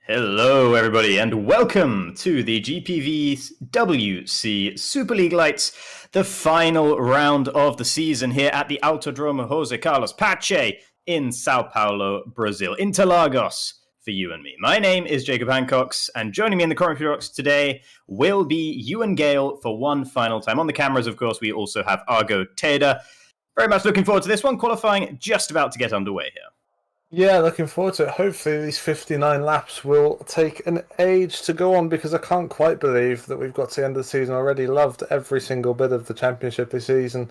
Hello, everybody, and welcome to the GPVWC Superleague Lights, the final round of the season here at the Autodromo Jose Carlos Pache in Sao Paulo, Brazil. Interlagos for you and me. My name is Jacob Hancox, and joining me in the commentary box today will be Ewan Gale for one final time. On the cameras, of course, we also have Argo Teda. Very much looking forward to this one, qualifying just about to get underway here. Yeah, looking forward to it. Hopefully these 59 laps will take an age to go on because I can't quite believe that we've got to the end of the season already. Loved every single bit of the championship this season.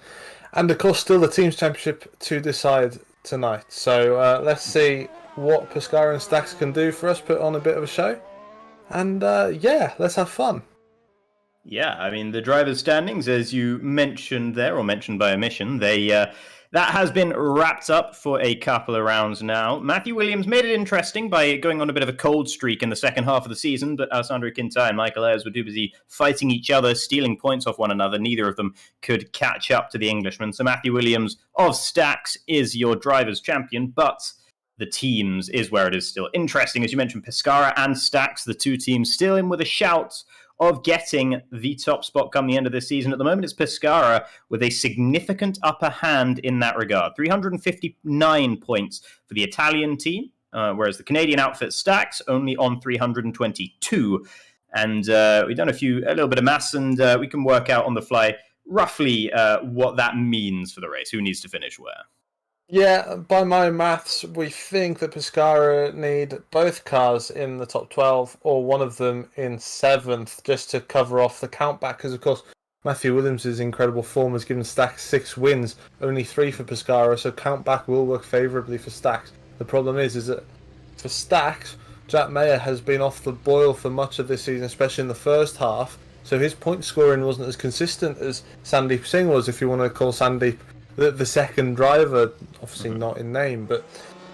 And of course still the team's championship to decide tonight. So let's see what Pescara and Stacks can do for us, put on a bit of a show. And yeah, let's have fun. Yeah, I mean, the driver's standings, as you mentioned there, or mentioned by omission, that has been wrapped up for a couple of rounds now. Matthew Williams made it interesting by going on a bit of a cold streak in the second half of the season, but Alessandro Quintai and Michael Ayers were too busy fighting each other, stealing points off one another. Neither of them could catch up to the Englishman. So Matthew Williams of Stacks is your driver's champion, but the teams is where it is still interesting. As you mentioned, Pescara and Stacks, the two teams still in with a shout of getting the top spot come the end of this season. At the moment, it's Pescara with a significant upper hand in that regard. 359 points for the Italian team, whereas the Canadian outfit Stacks only on 322. And we've done a little bit of maths, and we can work out on the fly roughly what that means for the race, who needs to finish where. Yeah, by my maths, we think that Pescara need both cars in the top 12 or one of them in 7th just to cover off the countback. Because, of course, Matthew Williams' incredible form has given Stacks 6 wins, only 3 for Pescara, so countback will work favourably for Stacks. The problem is that for Stacks, Jack Mayer has been off the boil for much of this season, especially in the first half, so his point scoring wasn't as consistent as Sandeep Singh was, if you want to call Sandeep the second driver, obviously not in name, but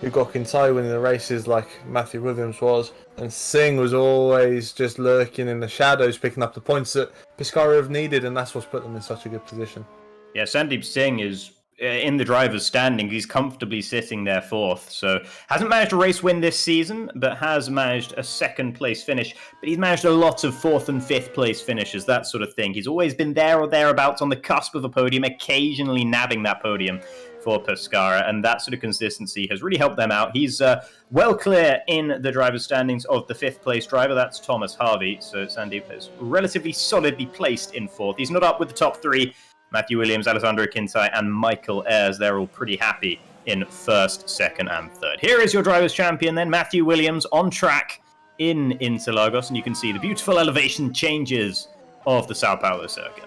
you've got Quintai winning the races like Matthew Williams was, and Singh was always just lurking in the shadows, picking up the points that Pescara have needed, and that's what's put them in such a good position. Yeah, Sandeep Singh is in the driver's standing. He's comfortably sitting there 4th, so hasn't managed a race win this season, but has managed a 2nd place finish. But he's managed a lot of 4th and 5th place finishes, that sort of thing. He's always been there or thereabouts on the cusp of a podium, occasionally nabbing that podium for Pescara, and that sort of consistency has really helped them out. He's well clear in the driver's standings of the 5th place driver. That's Thomas Harvey, so Sandeep is relatively solidly placed in 4th. He's not up with the top 3. Matthew Williams, Alessandro Quintai, and Michael Ayers, they're all pretty happy in 1st, 2nd, and 3rd. Here is your driver's champion then, Matthew Williams, on track in Interlagos, and you can see the beautiful elevation changes of the Sao Paulo circuit.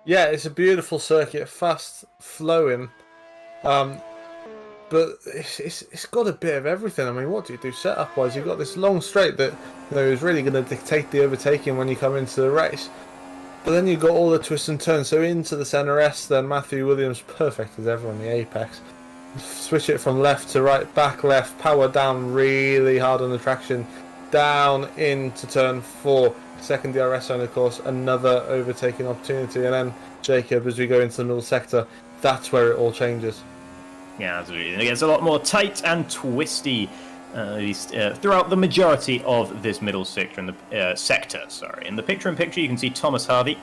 Yeah, it's a beautiful circuit, fast flowing, but it's got a bit of everything. I mean, what do you do setup-wise? You've got this long straight that is really going to dictate the overtaking when you come into the race. But then you've got all the twists and turns, so into the centre S, then Matthew Williams, perfect as ever on the apex. Switch it from left to right, back left, power down really hard on the traction, down into turn 4, second DRS zone, of course, another overtaking opportunity, and then Jacob, as we go into the middle sector, that's where it all changes. Yeah, absolutely. And it gets a lot more tight and twisty, at least throughout the majority of this middle sector. In the picture-in-picture, you can see Thomas Harvey.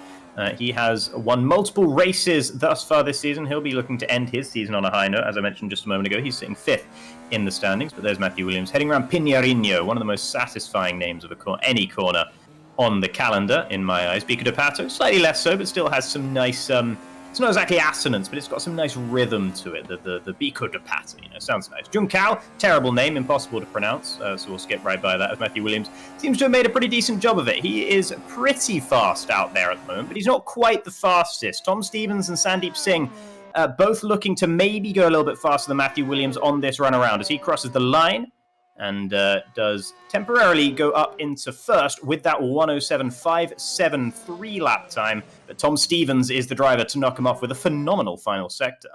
He has won multiple races thus far this season. He'll be looking to end his season on a high note. As I mentioned just a moment ago, he's sitting 5th in the standings. But there's Matthew Williams heading around Pinheirinho, one of the most satisfying names of any corner on the calendar, in my eyes. Bico de Pato, slightly less so, but still has some nice... it's not exactly assonance, but it's got some nice rhythm to it. The Bico de Pato, sounds nice. Juncal, terrible name, impossible to pronounce, so we'll skip right by that, as Matthew Williams seems to have made a pretty decent job of it. He is pretty fast out there at the moment, but he's not quite the fastest. Tom Stevens and Sandeep Singh both looking to maybe go a little bit faster than Matthew Williams on this run around as he crosses the line and does temporarily go up into 1st with that 107.573 lap time. But Tom Stevens is the driver to knock him off with a phenomenal final sector.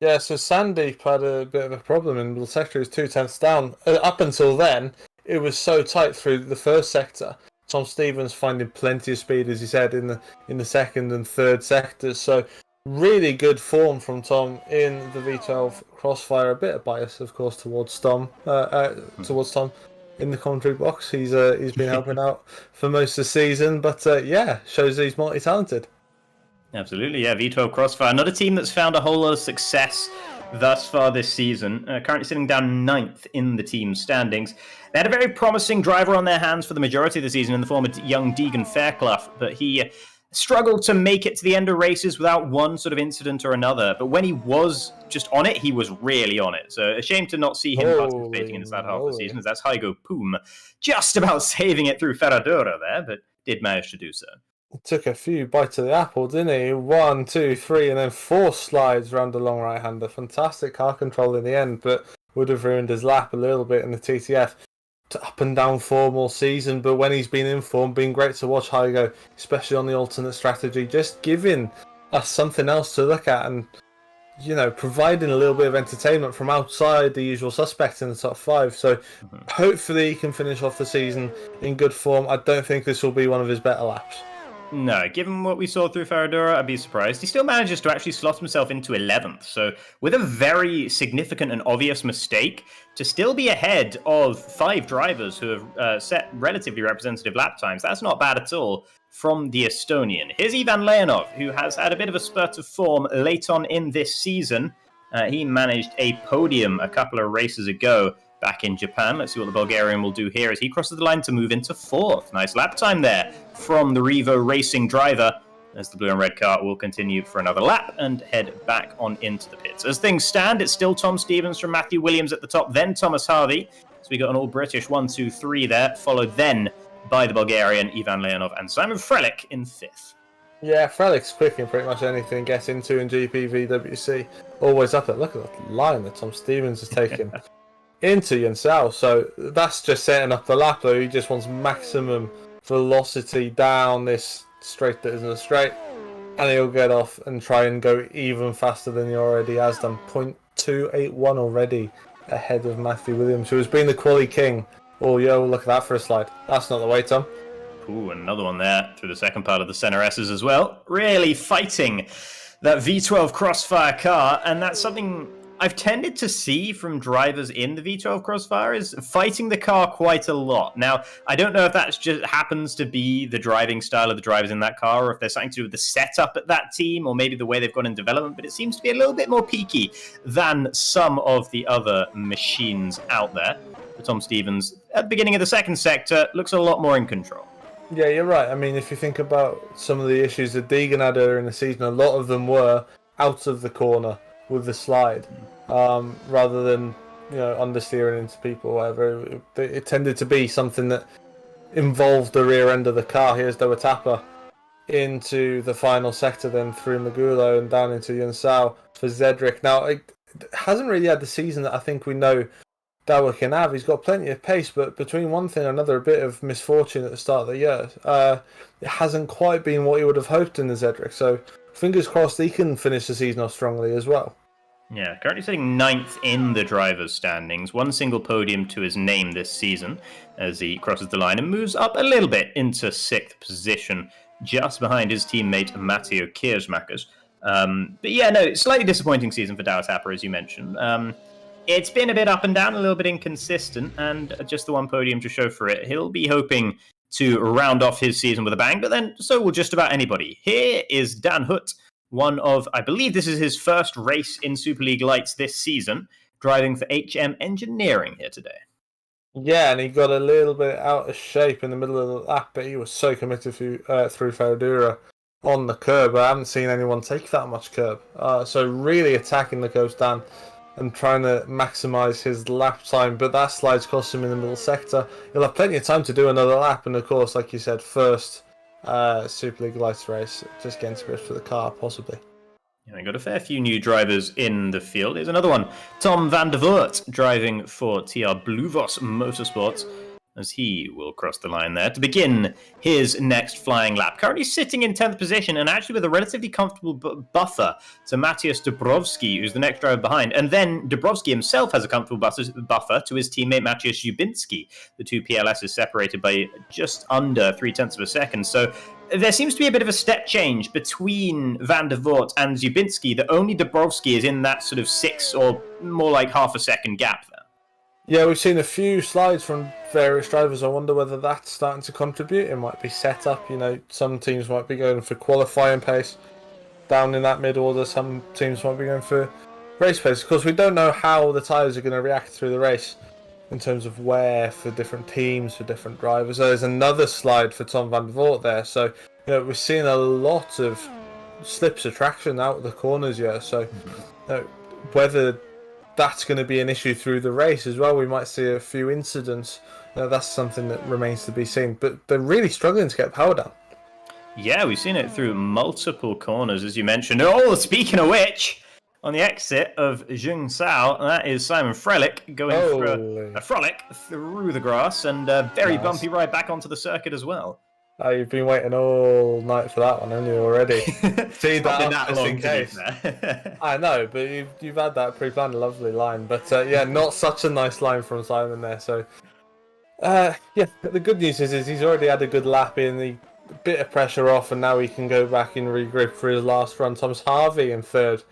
Yeah, so Sandeep had a bit of a problem in the sector. He was 2/10 down. Up until then, it was so tight through the first sector. Tom Stevens finding plenty of speed, as he said, in the second and third sectors. So Really good form from Tom in the V12 Crossfire. A bit of bias, of course, towards Tom. Towards Tom in the commentary box. He's been helping out for most of the season, but yeah, shows that he's multi-talented. Absolutely, yeah. V12 Crossfire, another team that's found a whole lot of success thus far this season. Currently sitting down 9th in the team standings. They had a very promising driver on their hands for the majority of the season in the form of young Deegan Fairclough, but he struggled to make it to the end of races without one sort of incident or another. But when he was just on it, he was really on it. So a shame to not see him participating in this latter half of the season, as that's Hygo Poom just about saving it through Ferradura there, but did manage to do so. Took a few bites of the apple, didn't he? 1, 2, 3, and then 4 slides around the long right-hander. Fantastic car control in the end, but would have ruined his lap a little bit in the TTF. Up and down form all season, but when he's been in form, been great to watch Hygo, especially on the alternate strategy, just giving us something else to look at and, you know, providing a little bit of entertainment from outside the usual suspects in the top 5. So hopefully he can finish off the season in good form. I don't think this will be one of his better laps. No, given what we saw through Ferradura, I'd be surprised. He still manages to actually slot himself into 11th, so with a very significant and obvious mistake, to still be ahead of 5 drivers who have set relatively representative lap times, that's not bad at all from the Estonian. Here's Ivan Leonov, who has had a bit of a spurt of form late on in this season. He managed a podium a couple of races ago back in Japan. Let's see what the Bulgarian will do here as he crosses the line to move into 4th. Nice lap time there from the Revo Racing driver, as the blue and red car will continue for another lap and head back on into the pits. As things stand, it's still Tom Stevens from Matthew Williams at the top, then Thomas Harvey. So we got an all-British 1, 2, 3 there, followed then by the Bulgarian Ivan Leonov and Simon Frelich in 5th. Yeah, Frelich's quick in pretty much anything gets into in GPVWC. Always up at, look at that line that Tom Stevens has taken into Jensau. So that's just setting up the lap though. He just wants maximum velocity down this straight that isn't a straight, and he'll get off and try and go even faster than he already has done. 0.281 already ahead of Matthew Williams, who has been the quali king. Oh, yo, look at that for a slide. That's not the way, Tom. Ooh, another one there through the second part of the center S's as well. Really fighting that V12 Crossfire car, and that's something I've tended to see from drivers in the V12 Crossfire, is fighting the car quite a lot. Now, I don't know if that just happens to be the driving style of the drivers in that car, or if there's something to do with the setup at that team, or maybe the way they've gone in development, but it seems to be a little bit more peaky than some of the other machines out there. But Tom Stevens, at the beginning of the second sector, looks a lot more in control. Yeah, you're right. I mean, if you think about some of the issues that Deegan had earlier in the season, a lot of them were out of the corner with the slide, rather than, you know, understeering into people or whatever. It tended to be something that involved the rear end of the car. Here's Dowatapa into the final sector, then through Magulo and down into Jensau for Zedric. Now, it hasn't really had the season that I think we know Dawa can have. He's got plenty of pace, but between one thing and another, a bit of misfortune at the start of the year. It hasn't quite been what you would have hoped in the Zedric. So fingers crossed he can finish the season off strongly as well. Yeah, currently sitting 9th in the drivers' standings. One single podium to his name this season as he crosses the line and moves up a little bit into 6th position, just behind his teammate Matteo Kiersmakers. But yeah, no, slightly disappointing season for Dowatapa, as you mentioned. It's been a bit up and down, a little bit inconsistent, and just the one podium to show for it. He'll be hoping to round off his season with a bang, but then so will just about anybody. Here is Dan Hutt, one of, I believe this is his first race in Superleague Lights this season, driving for HM Engineering here today. Yeah, and he got a little bit out of shape in the middle of the lap, but he was so committed through Ferradura on the curb. I haven't seen anyone take that much curb. So really attacking the coast, Dan, and trying to maximise his lap time, but that slide's cost him in the middle sector. He'll have plenty of time to do another lap, and of course, like you said, first Super League Lights race, just getting to grips with the car, possibly. Yeah, we got a fair few new drivers in the field. Here's another one. Tom van der Voort, driving for TR Bluvos Motorsports. as he will cross the line there to begin his next flying lap. Currently sitting in 10th position and actually with a relatively comfortable buffer to Matthias Dubrovsky, who's the next driver behind. And then Dubrovsky himself has a comfortable buffer to his teammate Matthias Jubinski. The two PLS is separated by just under 0.3 of a second. So there seems to be a bit of a step change between Van der Voort and Zubinski, that only Dubrovsky is in that sort of 6 or more like half a second gap there. Yeah, we've seen a few slides from various drivers. I wonder whether that's starting to contribute. It might be set up. Some teams might be going for qualifying pace down in that mid-order. Some teams might be going for race pace. Of course, we don't know how the tyres are going to react through the race in terms of wear for different teams, for different drivers. There's another slide for Tom Van der Voort there. So, we're seeing a lot of slips of traction out of the corners here. So, whether that's going to be an issue through the race as well. We might see a few incidents. That's something that remains to be seen. But they're really struggling to get power down. Yeah, we've seen it through multiple corners, as you mentioned. Oh, speaking of which, on the exit of Jung Sao, that is Simon Frelick going for a frolic through the grass and a very bumpy ride back onto the circuit as well. You've been waiting all night for that one, haven't you, already? See that just in case. I know, but you've had that pre-planned, lovely line. But not such a nice line from Simon there. So, the good news is he's already had a good lap in, the bit of pressure off, and now he can go back and regroup for his last run. Thomas Harvey in third,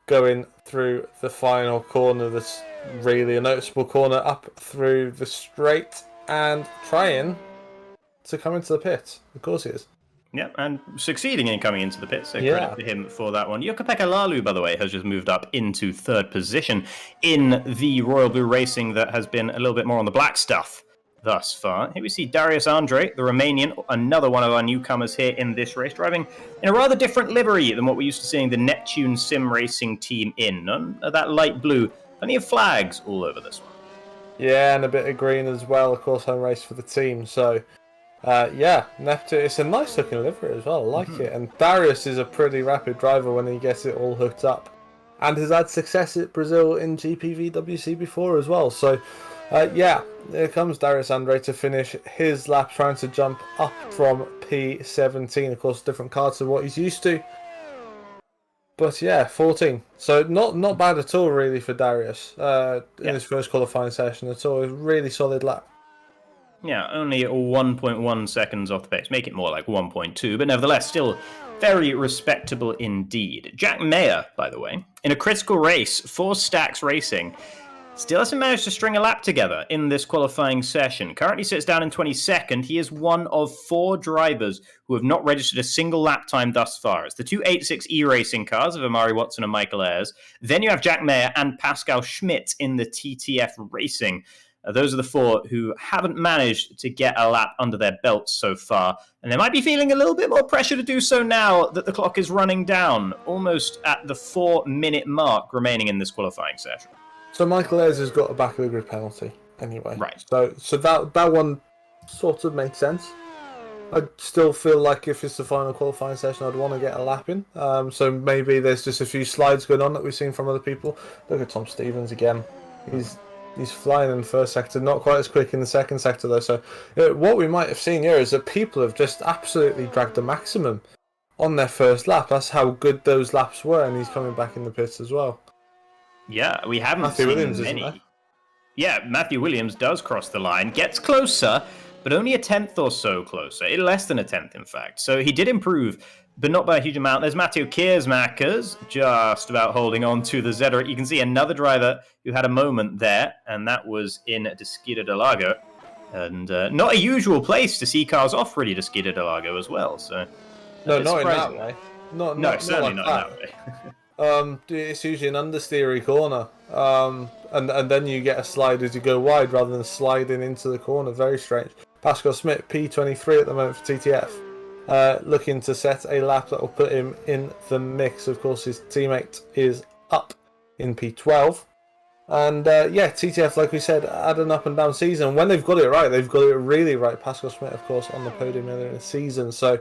going through the final corner. That's really a noticeable corner up through the straight and trying to come into the pit. Of course he is. Yeah, and succeeding in coming into the pit, so credit to him for that one. Jukka-Pekka Laulu, by the way, has just moved up into third position in the Royal Blue Racing that has been a little bit more on the black stuff thus far. Here we see Darius Andre, the Romanian, another one of our newcomers here in this race, driving in a rather different livery than what we're used to seeing the Neptune Simracing team in. None of that light blue, plenty of flags all over this one. Yeah, and a bit of green as well, of course, home race for the team, so... Neptune, it's a nice looking livery as well, I like it. And Darius is a pretty rapid driver when he gets it all hooked up. And has had success at Brazil in GPVWC before as well. So, here comes Darius Andre to finish his lap, trying to jump up from P17. Of course, different car to what he's used to. But 14. So, not bad at all, really, for Darius in his first qualifying session at all. A really solid lap. Yeah, only 1.1 seconds off the pace. Make it more like 1.2, but nevertheless, still very respectable indeed. Jack Mayer, by the way, in a critical race for Stax Racing, still hasn't managed to string a lap together in this qualifying session. Currently sits down in 22nd. He is one of 4 drivers who have not registered a single lap time thus far. It's the two 86E racing cars of Amari Watson and Michael Ayres. Then you have Jack Mayer and Pascal Schmidt in the TTF Racing. Those are the 4 who haven't managed to get a lap under their belts so far. And they might be feeling a little bit more pressure to do so now that the clock is running down, almost at the 4-minute mark remaining in this qualifying session. So Michael Ayres has got a back of the grid penalty anyway. Right. So that one sort of makes sense. I still feel like if it's the final qualifying session, I'd want to get a lap in. So maybe there's just a few slides going on that we've seen from other people. Look at Tom Stevens again. He's flying in the first sector, not quite as quick in the second sector though. So what we might have seen here is that people have just absolutely dragged the maximum on their first lap. That's how good those laps were, and he's coming back in the pits as well. Yeah, we haven't Matthew seen Williams, many. isn't there? Yeah, Matthew Williams does cross the line, gets closer, but only a 10th or so closer. Less than a 10th, in fact. So he did improve, but not by a huge amount. There's Matthew Kiersmakers just about holding on to the Zedder. You can see another driver who had a moment there, and that was in Desquita de Lago. And not a usual place to see cars off, really, Desquita de Lago as well. So No, not in that way. No, certainly not in that way. It's usually an understeery corner, and then you get a slide as you go wide rather than sliding into the corner. Very strange. Pascal Schmidt, P23 at the moment for TTF, looking to set a lap that will put him in the mix. Of course, his teammate is up in P12. And TTF, like we said, had an up and down season. When they've got it right, they've got it really right. Pascal Schmidt, of course, on the podium earlier in the season. So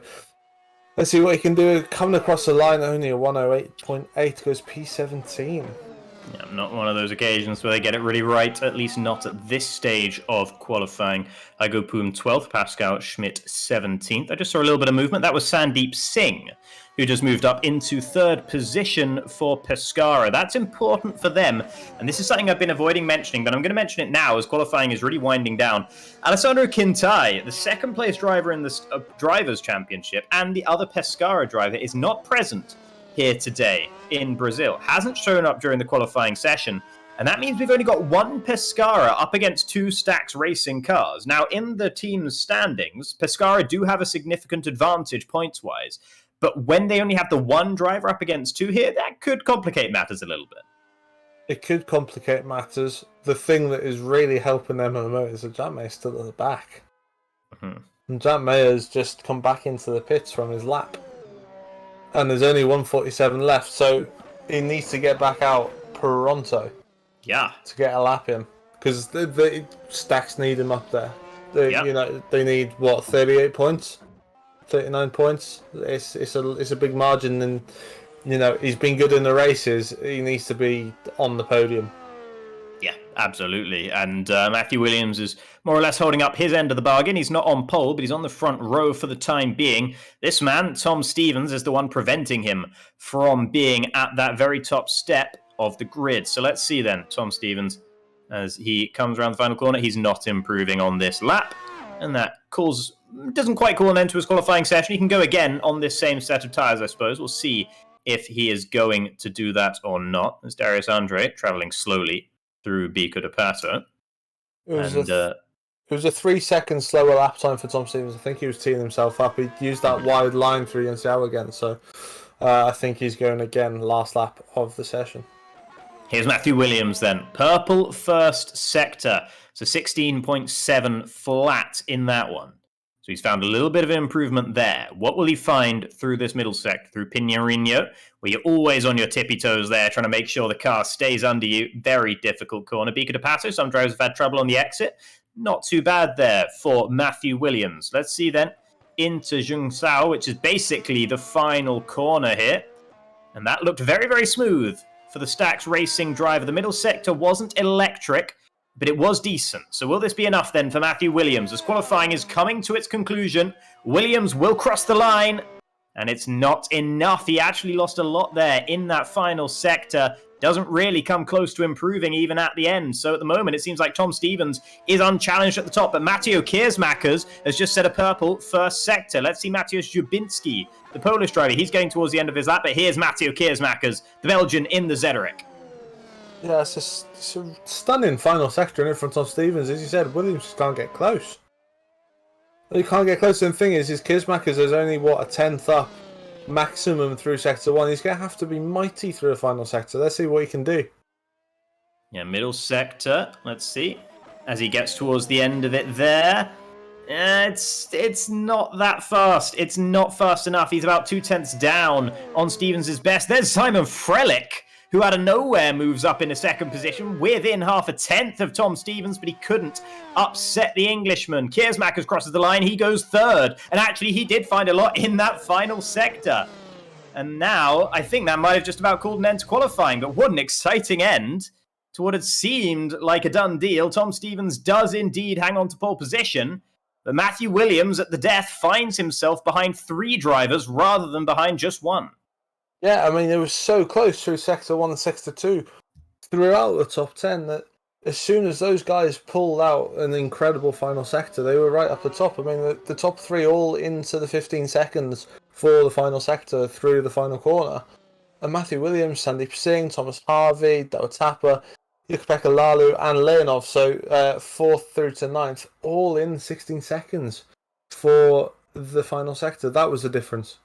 let's see what he can do. Coming across the line, only a 108.8, goes P17. Yeah, not one of those occasions where they get it really right, at least not at this stage of qualifying. Argo Poom 12th, Pascal Schmidt 17th. I just saw a little bit of movement. That was Sandeep Singh, who just moved up into third position for Pescara. That's important for them, and this is something I've been avoiding mentioning, but I'm going to mention it now as qualifying is really winding down. Alessandro Quintai, the second place driver in the Drivers' Championship, and the other Pescara driver, is not present here today in Brazil. Hasn't shown up during the qualifying session, and that means we've only got one Pescara up against two Stax Racing cars. Now, in the team's standings, Pescara do have a significant advantage points-wise, but when they only have the one driver up against two here, that could complicate matters a little bit. It could complicate matters. The thing that is really helping them at the moment is that Jack Mayer's still at the back. And Jack Mayer's just come back into the pits from his lap. And there's only 147 left, so he needs to get back out pronto. Yeah. To get a lap in. Because the Stax need him up there. They need, 38 points? 39 points? It's a big margin, and he's been good in the races. He needs to be on the podium. Yeah, absolutely. And Matthew Williams is more or less holding up his end of the bargain. He's not on pole, but he's on the front row for the time being. This man, Tom Stevens, is the one preventing him from being at that very top step of the grid. So let's see then, Tom Stevens, as he comes around the final corner. He's not improving on this lap, and that doesn't quite call an end to his qualifying session. He can go again on this same set of tyres, I suppose. We'll see if he is going to do that or not. As Darius Andre travelling slowly through Bico de Pato. It was a 3 second slower lap time for Tom Stevens. I think he was teeing himself up. He used that wide line through Yanciao again, so I think he's going again last lap of the session. Here's Matthew Williams then. Purple first sector. So 16.7 flat in that one. So he's found a little bit of improvement there. What will he find through this middle sector, through Pinheirinho, where you're always on your tippy toes there, trying to make sure the car stays under you? Very difficult corner. Bico de Pato, some drivers have had trouble on the exit. Not too bad there for Matthew Williams. Let's see then into Jungsao, which is basically the final corner here. And that looked very, very smooth for the Stax Racing driver. The middle sector wasn't electric, but it was decent. So will this be enough then for Matthew Williams? As qualifying is coming to its conclusion, Williams will cross the line, and it's not enough. He actually lost a lot there in that final sector. Doesn't really come close to improving even at the end. So at the moment, it seems like Tom Stevens is unchallenged at the top, but Matteo Kiersmakers has just set a purple first sector. Let's see Matthias Jubinski, the Polish driver. He's going towards the end of his lap, but here's Matteo Kiersmakers, the Belgian in the Zederik. Yeah, it's a stunning final sector in front of Stevens. As you said, Williams just can't get close. He can't get close, and the thing is Kiersmakers is only, a 10th up maximum through sector 1. He's going to have to be mighty through a final sector. Let's see what he can do. Yeah, middle sector. Let's see. As he gets towards the end of it there. It's not that fast. It's not fast enough. He's about 2/10 down on Stevens' best. There's Simon Frelick, who out of nowhere moves up in a second position within 0.5 of Tom Stevens, but he couldn't upset the Englishman. Kiersmakers crosses the line, he goes third, and actually he did find a lot in that final sector. And now, I think that might have just about called an end to qualifying, but what an exciting end to what had seemed like a done deal. Tom Stevens does indeed hang on to pole position, but Matthew Williams at the death finds himself behind 3 drivers rather than behind just one. Yeah, I mean, it was so close through Sector 1 and Sector 2 throughout the top 10 that as soon as those guys pulled out an incredible final sector, they were right up the top. I mean, the top 3 all into the 15 seconds for the final sector through the final corner. And Matthew Williams, Sandeep Singh, Thomas Harvey, Dawatapa, Yukapeka Lalu and Leonov, so 4th through to 9th, all in 16 seconds for the final sector. That was the difference.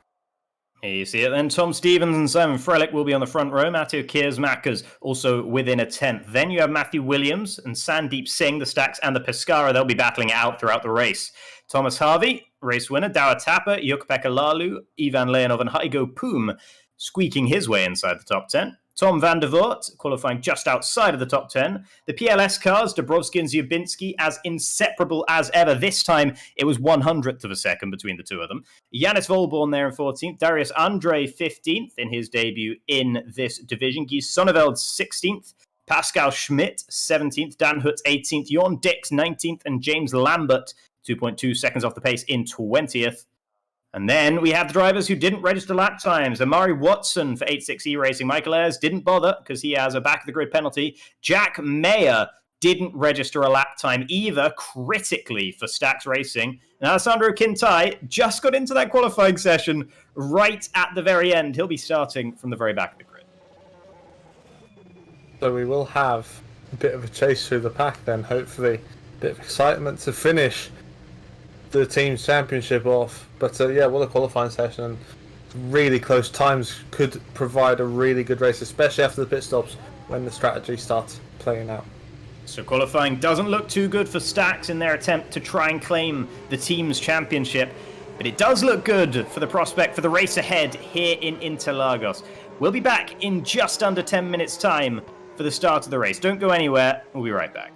Here you see it then. Tom Stevens and Simon Frelick will be on the front row. Matteo Kiersmakers also within a 10th. Then you have Matthew Williams and Sandeep Singh, the Stax and the Pescara. They'll be battling it out throughout the race. Thomas Harvey, race winner. Dawatapa, Yukapeka Lalu, Ivan Leonov and Argo Poom squeaking his way inside the top 10. Tom van der Voort, qualifying just outside of the top 10. The PLS cars, Dabrowski and Zubinski, as inseparable as ever. This time, it was 100th of a second between the two of them. Yannis Volborn there in 14th. Darius Andre 15th in his debut in this division. Guy Sonneveld 16th. Pascal Schmidt 17th. Dan Hutt 18th. Jorn Dix 19th. And James Lambert 2.2 seconds off the pace in 20th. And then we have the drivers who didn't register lap times. Amari Watson for 86E Racing. Michael Ayres didn't bother because he has a back-of-the-grid penalty. Jack Mayer didn't register a lap time either, critically for Stax Racing. And Alessandro Quintai just got into that qualifying session right at the very end. He'll be starting from the very back of the grid. So we will have a bit of a chase through the pack then, hopefully. A bit of excitement to finish the team's championship off. But yeah, what a qualifying session, and really close times could provide a really good race, especially after the pit stops when the strategy starts playing out. So qualifying doesn't look too good for Stax in their attempt to try and claim the team's championship, but it does look good for the prospect for the race ahead here in Interlagos. We'll be back in just under 10 minutes time for the start of the race. Don't go anywhere, we'll be right back.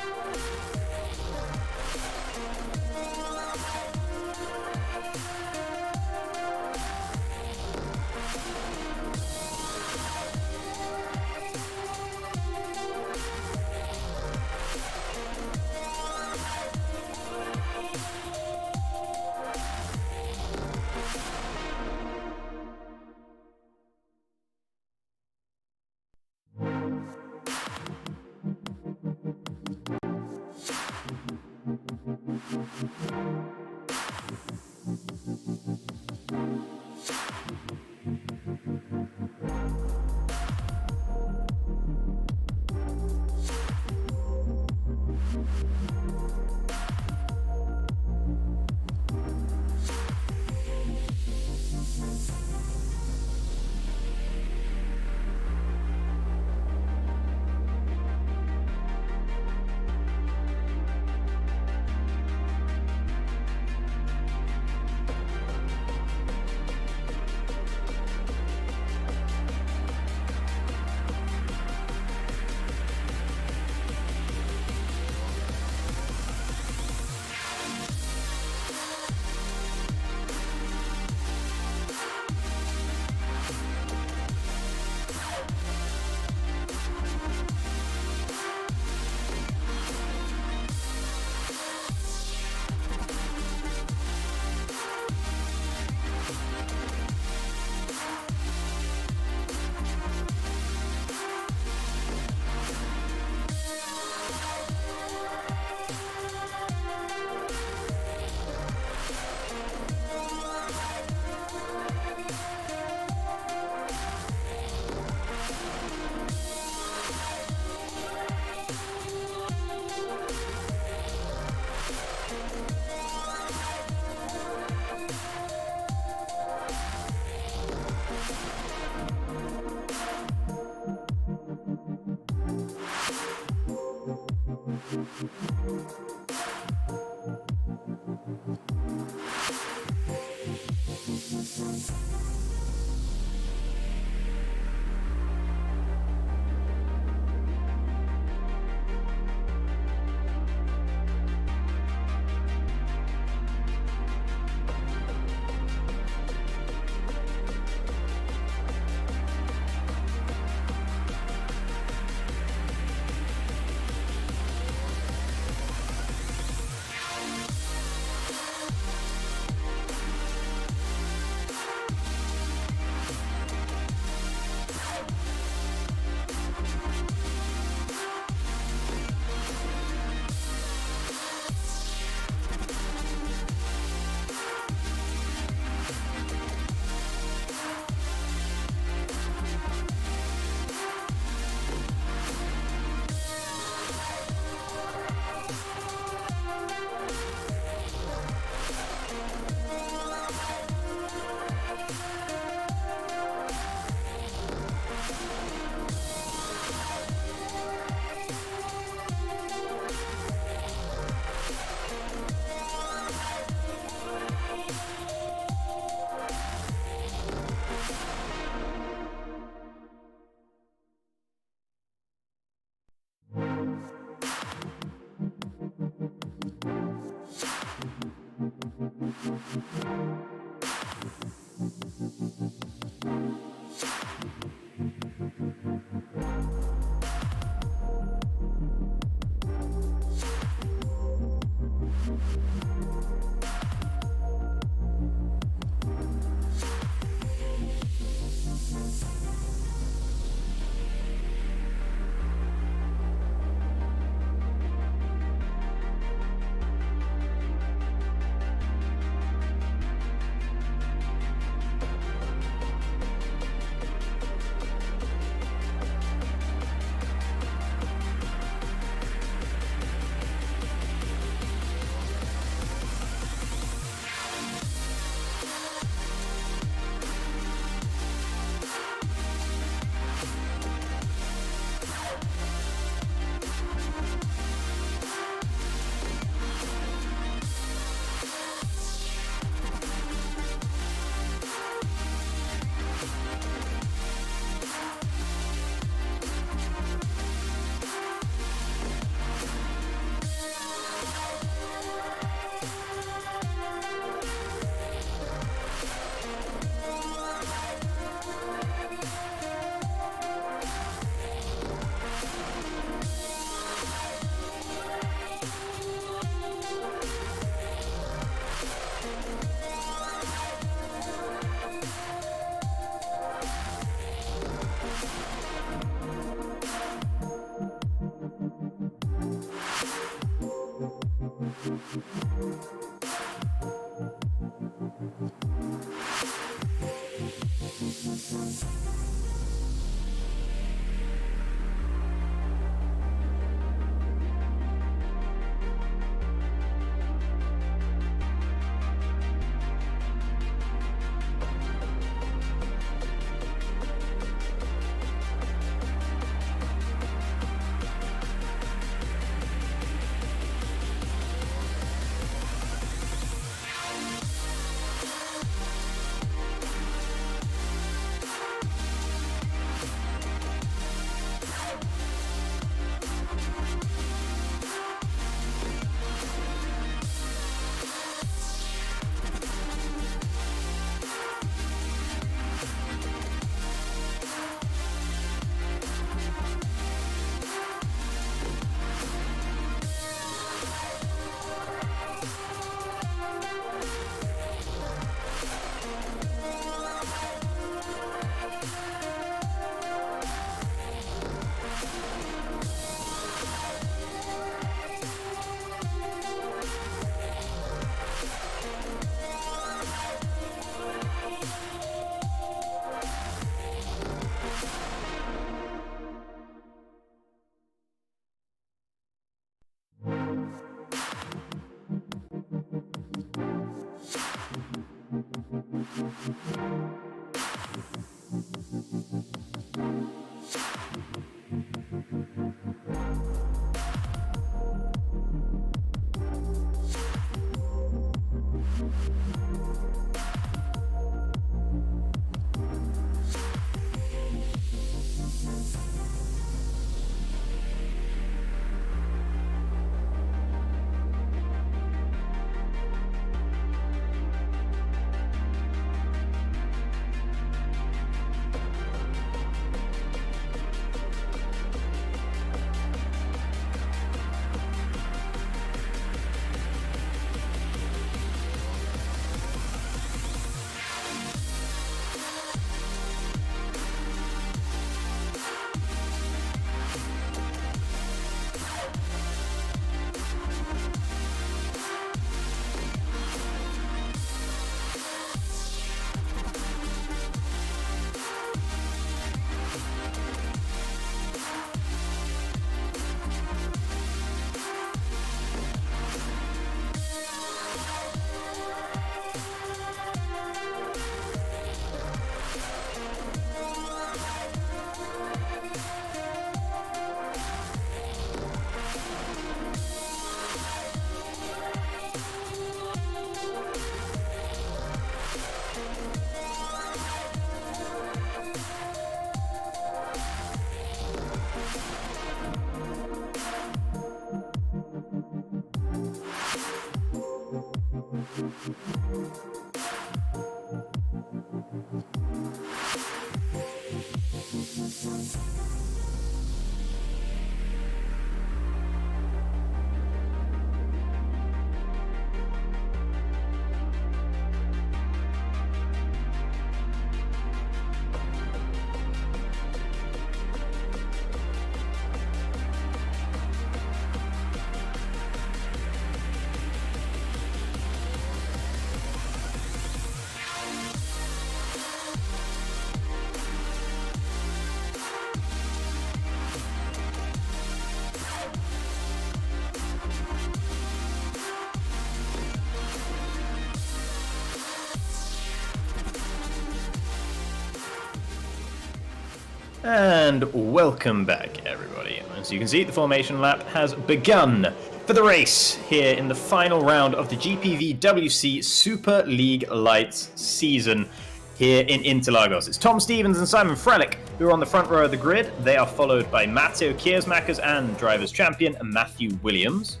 And welcome back, everybody. As you can see, the formation lap has begun for the race here in the final round of the GPVWC Super League Lights season here in Interlagos. It's Tom Stevens and Simon Frelick who are on the front row of the grid. They are followed by Matteo Kiersmakers and Drivers' Champion Matthew Williams.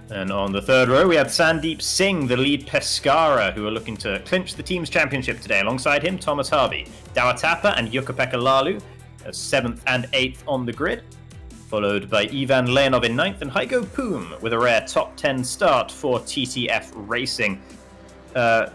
And on the third row, we have Sandeep Singh, the lead Pescara, who are looking to clinch the team's championship today. Alongside him, Thomas Harvey, Dawatapa and Jukka-Pekka Lalu, 7th and 8th on the grid. Followed by Ivan Leonov in 9th and Heiko Poom with a rare top 10 start for TTF Racing.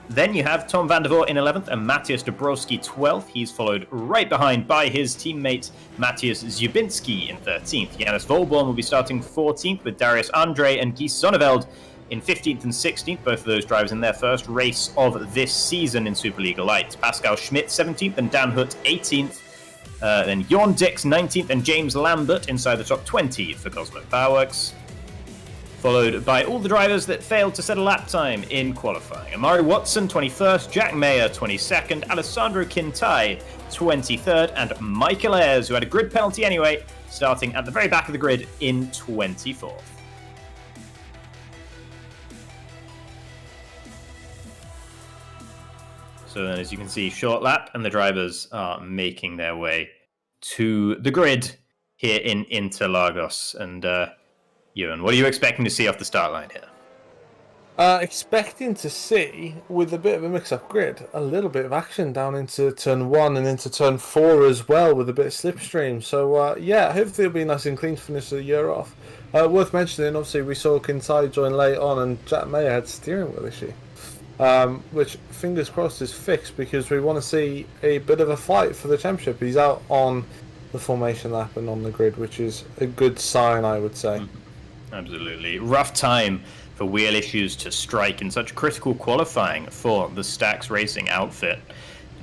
Then you have Tom van der Voort in 11th and Matthias Dabrowski 12th. He's followed right behind by his teammate Matthias Zubinski in 13th. Janus Volborn will be starting 14th with Darius Andre and Guy Sonneveld in 15th and 16th. Both of those drivers in their first race of this season in Superleague Lights. Pascal Schmidt 17th and Dan Hutt 18th. Then Jorn Dix 19th and James Lambert inside the top 20 for Cosmo Powerworks. Followed by all the drivers that failed to set a lap time in qualifying. Amari Watson, 21st, Jack Mayer, 22nd, Alessandro Quintai, 23rd, and Michael Ayres, who had a grid penalty anyway, starting at the very back of the grid in 24th. So then, as you can see, short lap, and the drivers are making their way to the grid here in Interlagos. And Ewan, what are you expecting to see off the start line here? Expecting to see, with a bit of a mix-up grid, a little bit of action down into turn 1 and into turn 4 as well, with a bit of slipstream. So, yeah, hopefully it'll be nice and clean to finish the year off. Worth mentioning, obviously, we saw Quintai join late on, and Jack Mayer had steering wheel issue. Which, fingers crossed, is fixed, because we want to see a bit of a fight for the championship. He's out on the formation lap and on the grid, which is a good sign, I would say. Absolutely. Rough time for wheel issues to strike in such critical qualifying for the Stax Racing outfit.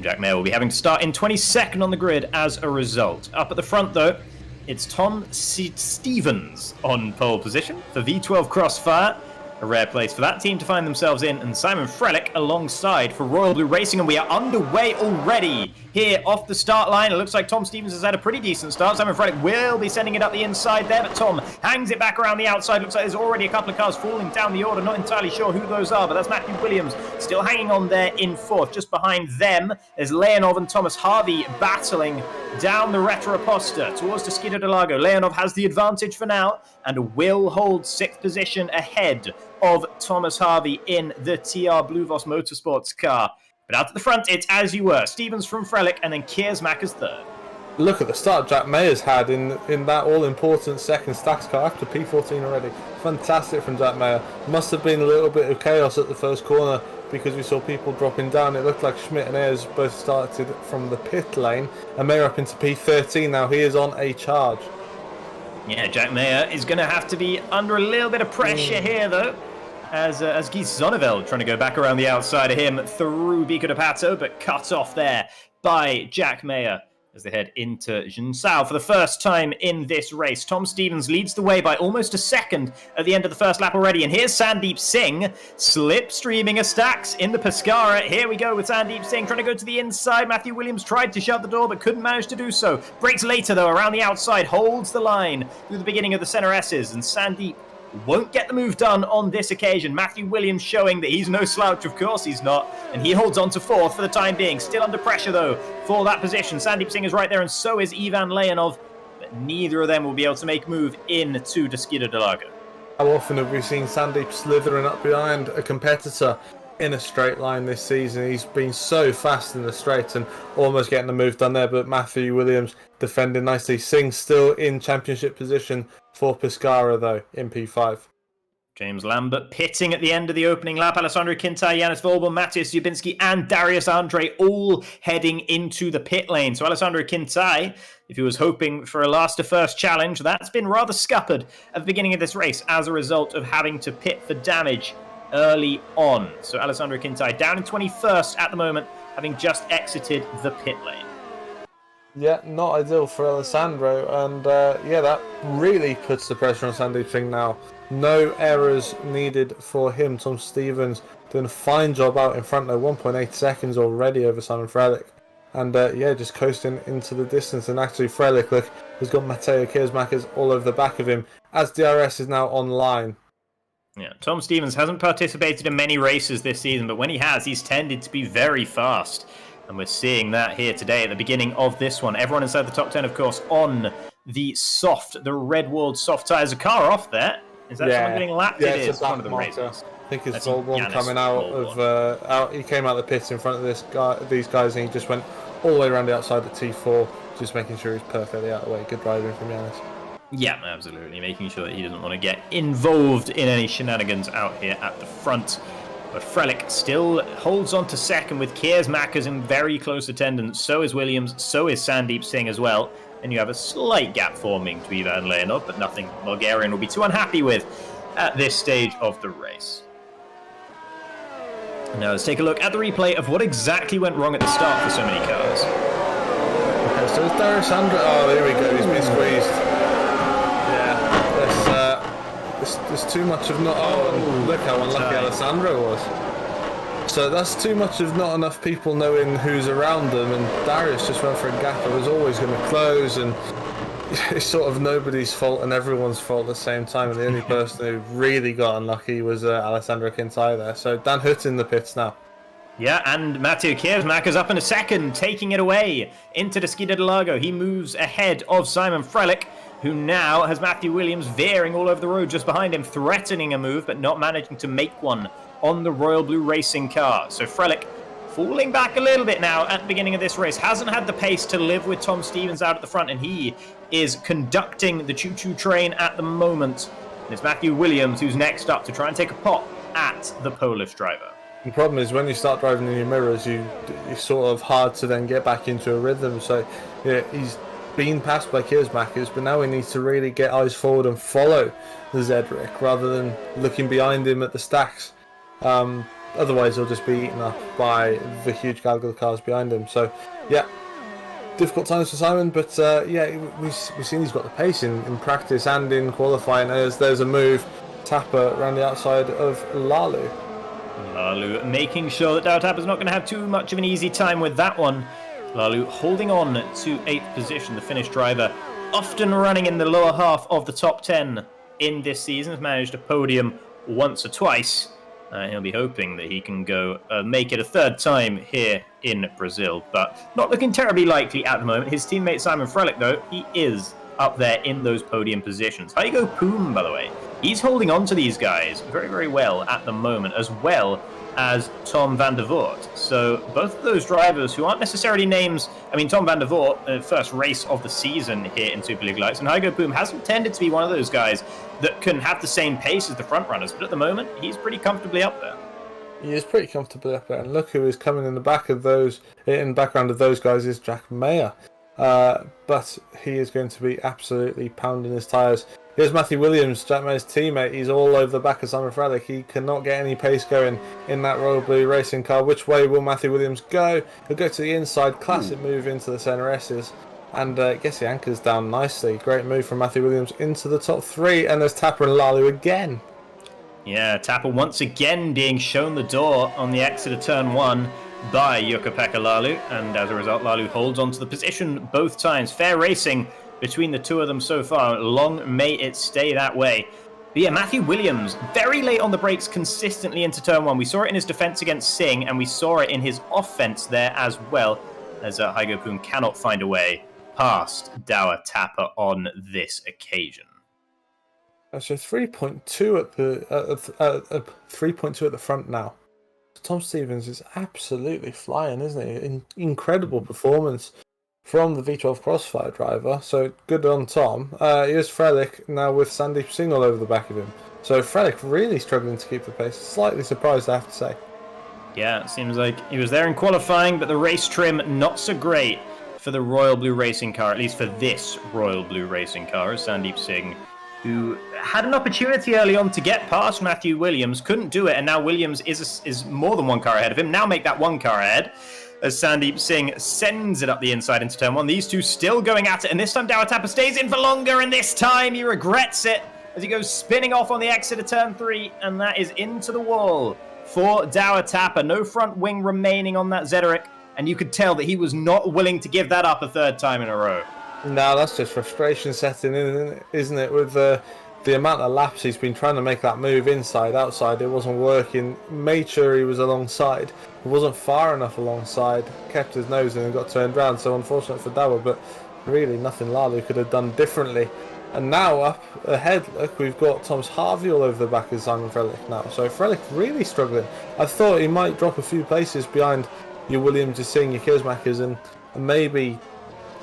Jack Mayer will be having to start in 22nd on the grid as a result. Up at the front, though, it's Tom Stevens on pole position for V12 Crossfire. A rare place for that team to find themselves in, and Simon Frelick alongside for Royal Blue Racing, and we are underway already here off the start line. It looks like Tom Stevens has had a pretty decent start. Simon Frelick will be sending it up the inside there, but Tom hangs it back around the outside. Looks like there's already a couple of cars falling down the order. Not entirely sure who those are, but that's Matthew Williams still hanging on there in 4th. Just behind them is Leonov and Thomas Harvey battling down the Retroposta towards the Skidder de Lago. Leonov has the advantage for now and will hold 6th position ahead of Thomas Harvey in the TR Bluvos Motorsports car. But out at the front, it's as you were. Stevens from Frelick and then Kiersmakers third. Look at the start Jack Mayer's had in that all-important second Stax car after P14 already. Fantastic from Jack Mayer. Must have been a little bit of chaos at the first corner because we saw people dropping down. It looked like Schmidt and Ayres both started from the pit lane. And Mayer up into P13 now. He is on a charge. Yeah, Jack Mayer is going to have to be under a little bit of pressure here, though. As Guy Sonneveld trying to go back around the outside of him through Bico de Pato, but cut off there by Jack Mayer as they head into Jinsao for the first time in this race. Tom Stevens leads the way by almost a second at the end of the first lap already. And here's Sandeep Singh slipstreaming a Stax in the Pescara. Here we go with Sandeep Singh trying to go to the inside. Matthew Williams tried to shut the door but couldn't manage to do so. Breaks later though around the outside, holds the line through the beginning of the center S's, and Sandeep won't get the move done on this occasion. Matthew Williams showing that he's no slouch, of course he's not, and he holds on to 4th for the time being. Still under pressure though for that position. Sandeep Singh is right there and so is Ivan Leonov, but neither of them will be able to make move into the Skidder de Lago. How often have we seen Sandeep slithering up behind a competitor in a straight line this season? He's been so fast in the straight and almost getting the move done there, but Matthew Williams defending nicely. Singh still in championship position for Pescara though in P5. James Lambert pitting at the end of the opening lap. Alessandro Quintai, Janus Volborn, Matthias Zubinski and Darius Andre all heading into the pit lane. So Alessandro Quintai, if he was hoping for a last to first challenge, that's been rather scuppered at the beginning of this race as a result of having to pit for damage early on. So Alessandro Quintai down in 21st at the moment, having just exited the pit lane. Yeah, not ideal for Alessandro, and yeah, that really puts the pressure on Sandeep Singh now. No errors needed for him. Tom Stevens doing a fine job out in front there, 1.8 seconds already over Simon Frelick. and yeah, just coasting into the distance. And actually, Frelich, look, has got Mateo Kiersmakers all over the back of him as DRS is now online. Yeah, Tom Stevens hasn't participated in many races this season, but when he has, he's tended to be very fast. And we're seeing that here today at the beginning of this one. Everyone inside the top 10, of course, on the red-walled soft tyres. A car off there. Is that someone getting lapped? Yeah, it is one of the marker. races. I think it's old one coming out of. He came out of the pits in front of these guys, and he just went all the way around the outside of T4, just making sure he's perfectly out of the way. Good driving from Yanis. Yeah, absolutely. Making sure that he doesn't want to get involved in any shenanigans out here at the front. But Frelich still holds on to second with Kiersmakers in very close attendance. So is Williams, so is Sandeep Singh as well. And you have a slight gap forming to Ivan Leonov, but nothing Bulgarian will be too unhappy with at this stage of the race. Now let's take a look at the replay of what exactly went wrong at the start for so many cars. Okay, so it's Darius Andra. Oh, there we go. He's been squeezed. Yeah, there's too much of not. Oh, and look how unlucky Alessandro was. So that's too much of not enough people knowing who's around them, and Darius just went for a gap that was always going to close, and it's sort of nobody's fault and everyone's fault at the same time, and the only person who really got unlucky was Alessandro Quintana there. So Dan Hutt's in the pits now. Yeah, and Mateo Kiersmakers up in a second, taking it away into the Skida de Largo. He moves ahead of Simon Frelich, who now has Matthew Williams veering all over the road just behind him, threatening a move, but not managing to make one on the Royal Blue Racing car. So Frelich falling back a little bit now at the beginning of this race. Hasn't had the pace to live with Tom Stevens out at the front, and he is conducting the choo-choo train at the moment. And it's Matthew Williams who's next up to try and take a pot at the Polish driver. The problem is when you start driving in your mirrors, it's sort of hard to then get back into a rhythm. So yeah, he's been passed by Kiersmakers, but now he needs to really get eyes forward and follow the Zedric rather than looking behind him at the stacks. Otherwise, he'll just be eaten up by the huge Galgo cars behind him. So yeah, difficult times for Simon, but yeah, we've seen he's got the pace in practice and in qualifying. There's a move, Tapper around the outside of Lalu. Lalu making sure that Dow Tapper's not going to have too much of an easy time with that one. Lalu holding on to 8th position, the Finnish driver, often running in the lower half of the top 10 in this season, has managed a podium once or twice. He'll be hoping that he can go make it a third time here in Brazil, but not looking terribly likely at the moment. His teammate Simon Frelich, though, he is up there in those podium positions. Hugo Poom, by the way, he's holding on to these guys very, very well at the moment, as well as Tom van der Voort. So both of those drivers who aren't necessarily names, I mean, Tom van der Voort, first race of the season here in Superleague Lights, and Hugo Poom hasn't tended to be one of those guys that can have the same pace as the front runners, but at the moment, he's pretty comfortably up there. He is pretty comfortably up there, and look who is coming in the back of those, in the background of those guys is Jack Mayer. But he is going to be absolutely pounding his tyres. Here's Matthew Williams, Jack Mayer's teammate. He's all over the back of Simon Frelich. He cannot get any pace going in that Royal Blue Racing car. Which way will Matthew Williams go? He'll go to the inside. Classic move into the centre S's. And gets the anchors down nicely. Great move from Matthew Williams into the top 3. And there's Tapper and Lalu again. Yeah, Tapper once again being shown the door on the exit of turn 1 by Jukka-Pekka Lalu, and as a result, Lalu holds on to the position both times. Fair racing between the two of them so far. Long may it stay that way. But yeah, Matthew Williams, very late on the brakes consistently into turn 1. We saw it in his defence against Singh, and we saw it in his offence there as well, as Hugo Poom cannot find a way past Dower Tapper on this occasion. So 3.2 at the 3.2 at the front now. Tom Stevens is absolutely flying, isn't he? Incredible performance from the V12 Crossfire driver. So good on Tom. Here's Frelich now with Sandeep Singh all over the back of him. So Frelich really struggling to keep the pace. Slightly surprised, I have to say. Yeah, it seems like he was there in qualifying, but the race trim not so great for the Royal Blue Racing car, at least for this Royal Blue Racing car, as Sandeep Singh, who had an opportunity early on to get past Matthew Williams, couldn't do it, and now Williams is more than one car ahead of him. Now make that one car ahead, as Sandeep Singh sends it up the inside into turn 1. These two still going at it, and this time Dower Tapper stays in for longer, and this time he regrets it as he goes spinning off on the exit of turn 3, and that is into the wall for Dower Tapper. No front wing remaining on that Zederic, and you could tell that he was not willing to give that up a third time in a row. No, that's just frustration setting in, isn't it? With the amount of laps he's been trying to make that move inside, outside, it wasn't working. Made sure he was alongside. He wasn't far enough alongside. Kept his nose in and got turned round. So unfortunate for Dawa, but really nothing Lalu could have done differently. And now up ahead, look, we've got Thomas Harvey all over the back of Simon Frelick now. So Frelick really struggling. I thought he might drop a few places behind your Williams, your Singh, your Kiersmakers, and maybe,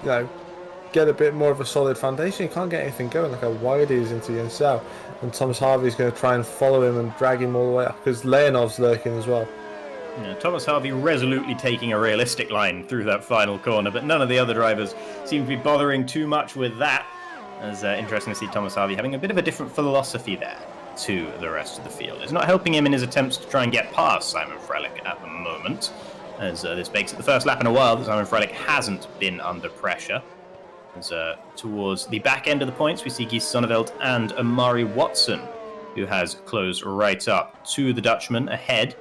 get a bit more of a solid foundation. He can't get anything going. Look how wide he is into Yensao. And Thomas Harvey's going to try and follow him and drag him all the way up because Leonov's lurking as well. Yeah, Thomas Harvey resolutely taking a realistic line through that final corner, but none of the other drivers seem to be bothering too much with that. It's interesting to see Thomas Harvey having a bit of a different philosophy there to the rest of the field. It's not helping him in his attempts to try and get past Simon Frelick at the moment, as this makes it the first lap in a while that Simon Frelick hasn't been under pressure. As towards the back end of the points, we see Guy Sonneveld and Amari Watson, who has closed right up to the Dutchman ahead,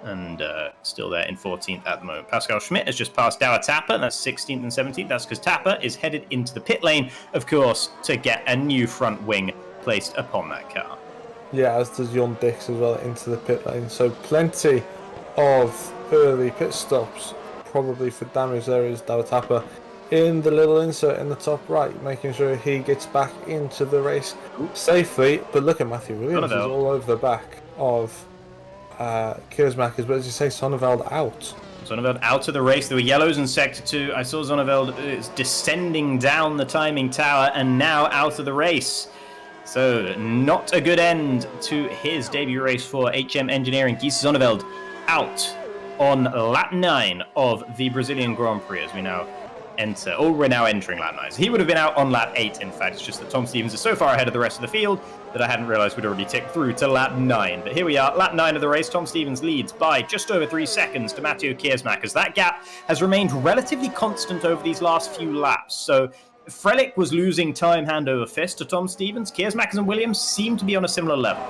and still there in 14th at the moment. Pascal Schmidt has just passed Douwe Tapper, and that's 16th and 17th. That's because Tapper is headed into the pit lane, of course, to get a new front wing placed upon that car. Yeah, as does Jon Dix as well into the pit lane. So plenty of early pit stops, probably for damage there is Douwe Tapper in the little insert in the top right, making sure he gets back into the race safely. But look at Matthew Williams, he's all over the back of Kiersmakers, but as you say, Sonneveld out. Sonneveld out of the race. There were yellows in Sector 2. I saw Sonneveld is descending down the timing tower and now out of the race. So not a good end to his debut race for HM Engineering. Guy Sonneveld out on lap 9 of the Brazilian Grand Prix as we now enter. Oh, we're now entering lap 9. So he would have been out on lap 8, in fact. It's just that Tom Stevens is so far ahead of the rest of the field that I hadn't realised we'd already ticked through to lap 9. But here we are, lap 9 of the race. Tom Stevens leads by just over 3 seconds to Matteo Kiersmakers. That gap has remained relatively constant over these last few laps. So Frelick was losing time hand over fist to Tom Stevens. Kiersmakers and Williams seem to be on a similar level.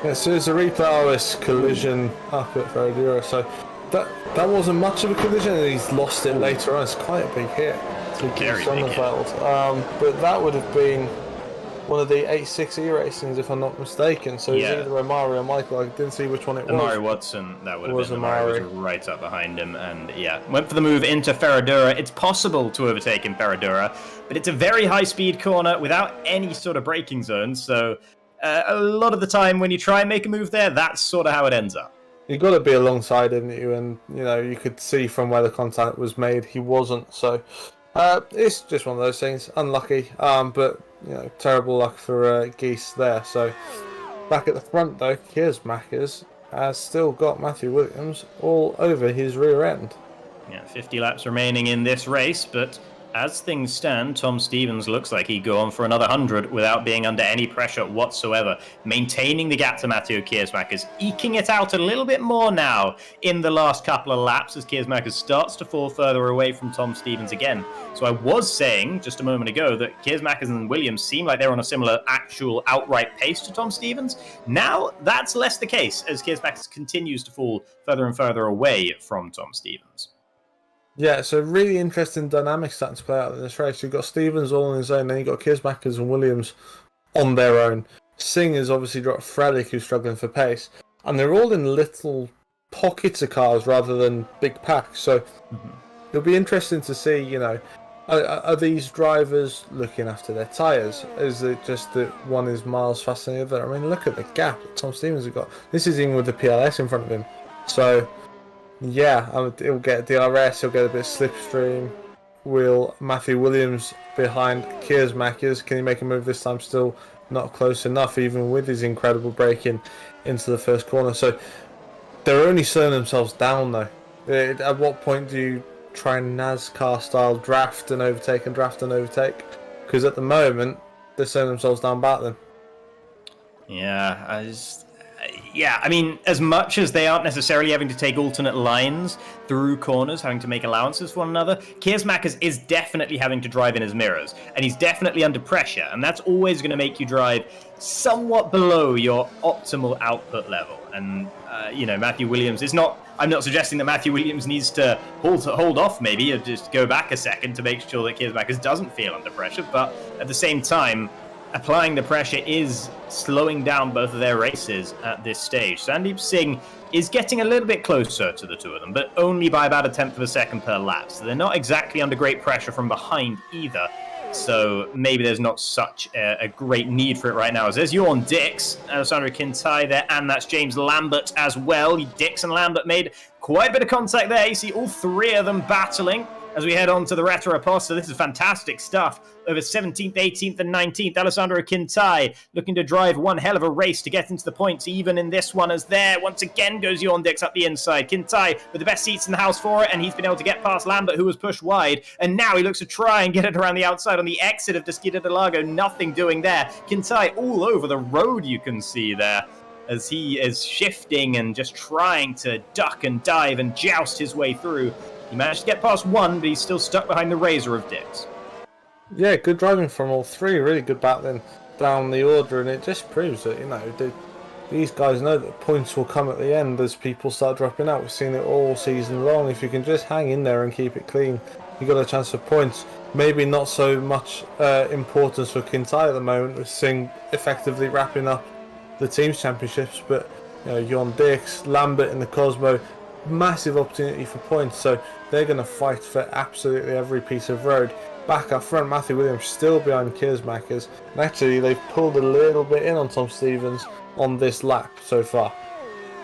Yeah, so there's a replay of this collision up at Ferradura. So that wasn't much of a collision, and he's lost it later on. It's quite a big hit to Sonneveld. But that would have been one of the 8-6 E-Racings, if I'm not mistaken. So it's either Amari or Michael. I didn't see which one it was. Amari Watson, that would have been. Amari was right up behind him, and went for the move into Ferradura. It's possible to overtake in Ferradura, but it's a very high-speed corner without any sort of braking zone. So a lot of the time when you try and make a move there, that's sort of how it ends up. You've got to be alongside him, and you could see from where the contact was made, he wasn't. So it's just one of those things. Unlucky, but terrible luck for Geese there. So back at the front though, Kiersmakers has still got Matthew Williams all over his rear end. 50 laps remaining in this race, but as things stand, Tom Stevens looks like he'd go on for another 100 without being under any pressure whatsoever, maintaining the gap to Matteo Kiersmakers, eking it out a little bit more now in the last couple of laps as Kiersmakers starts to fall further away from Tom Stevens again. So I was saying just a moment ago that Kiersmakers and Williams seem like they're on a similar actual outright pace to Tom Stevens. Now that's less the case as Kiersmakers continues to fall further and further away from Tom Stevens. Yeah, so really interesting dynamics starting to play out in this race. You've got Stevens all on his own, then you've got Kiersmakers and Williams on their own. Singh has obviously got Frelick, who's struggling for pace, and they're all in little pockets of cars rather than big packs. So it'll be interesting to see, are these drivers looking after their tyres? Is it just that one is miles faster than the other? I mean, look at the gap that Tom Stevens has got. This is even with the PLS in front of him. So yeah, he'll get DRS, he'll get a bit of slipstream. Will Matthew Williams behind Kiersmakers, can he make a move this time? Still not close enough, even with his incredible braking into the first corner. So they're only slowing themselves down though. At what point do you try and NASCAR style draft and overtake? Because at the moment they're slowing themselves down battling. I mean, as much as they aren't necessarily having to take alternate lines through corners, having to make allowances for one another, Kiersmakers is definitely having to drive in his mirrors, and he's definitely under pressure, and that's always going to make you drive somewhat below your optimal output level. And, Matthew Williams is not I'm not suggesting that Matthew Williams needs to hold off maybe, or just go back a second to make sure that Kiersmakers doesn't feel under pressure, but at the same time, applying the pressure is slowing down both of their races at this stage. Sandeep Singh is getting a little bit closer to the two of them, but only by about 1/10 of a second per lap. So they're not exactly under great pressure from behind either. So maybe there's not such a great need for it right now. As there's Ewan Dix, Alessandro Quintai there, and that's James Lambert as well. Dix and Lambert made quite a bit of contact there. You see all three of them battling as we head on to the Retro Aposta. This is fantastic stuff. Over 17th, 18th, and 19th, Alessandro Quintai looking to drive one hell of a race to get into the points, even in this one, as there once again goes Ewan Dix up the inside. Quintai with the best seats in the house for it, and he's been able to get past Lambert, who was pushed wide, and now he looks to try and get it around the outside on the exit of the Interlagos. Nothing doing there. Quintai all over the road, you can see there, as he is shifting and just trying to duck and dive and joust his way through. He managed to get past one, but he's still stuck behind the razor of Dix. Yeah, good driving from all three. Really good battling down the order, and it just proves that, you know, these guys know that points will come at the end as people start dropping out. We've seen it all season long. If you can just hang in there and keep it clean, you got a chance for points. Maybe not so much importance for Quintai at the moment, with Singh effectively wrapping up the team's championships, but you know, Ewan Dix, Lambert in the Cosmo, massive opportunity for points, so they're going to fight for absolutely every piece of road. Back up front, Matthew Williams still behind Kiersmakers, and actually they've pulled a little bit in on Tom Stevens on this lap so far.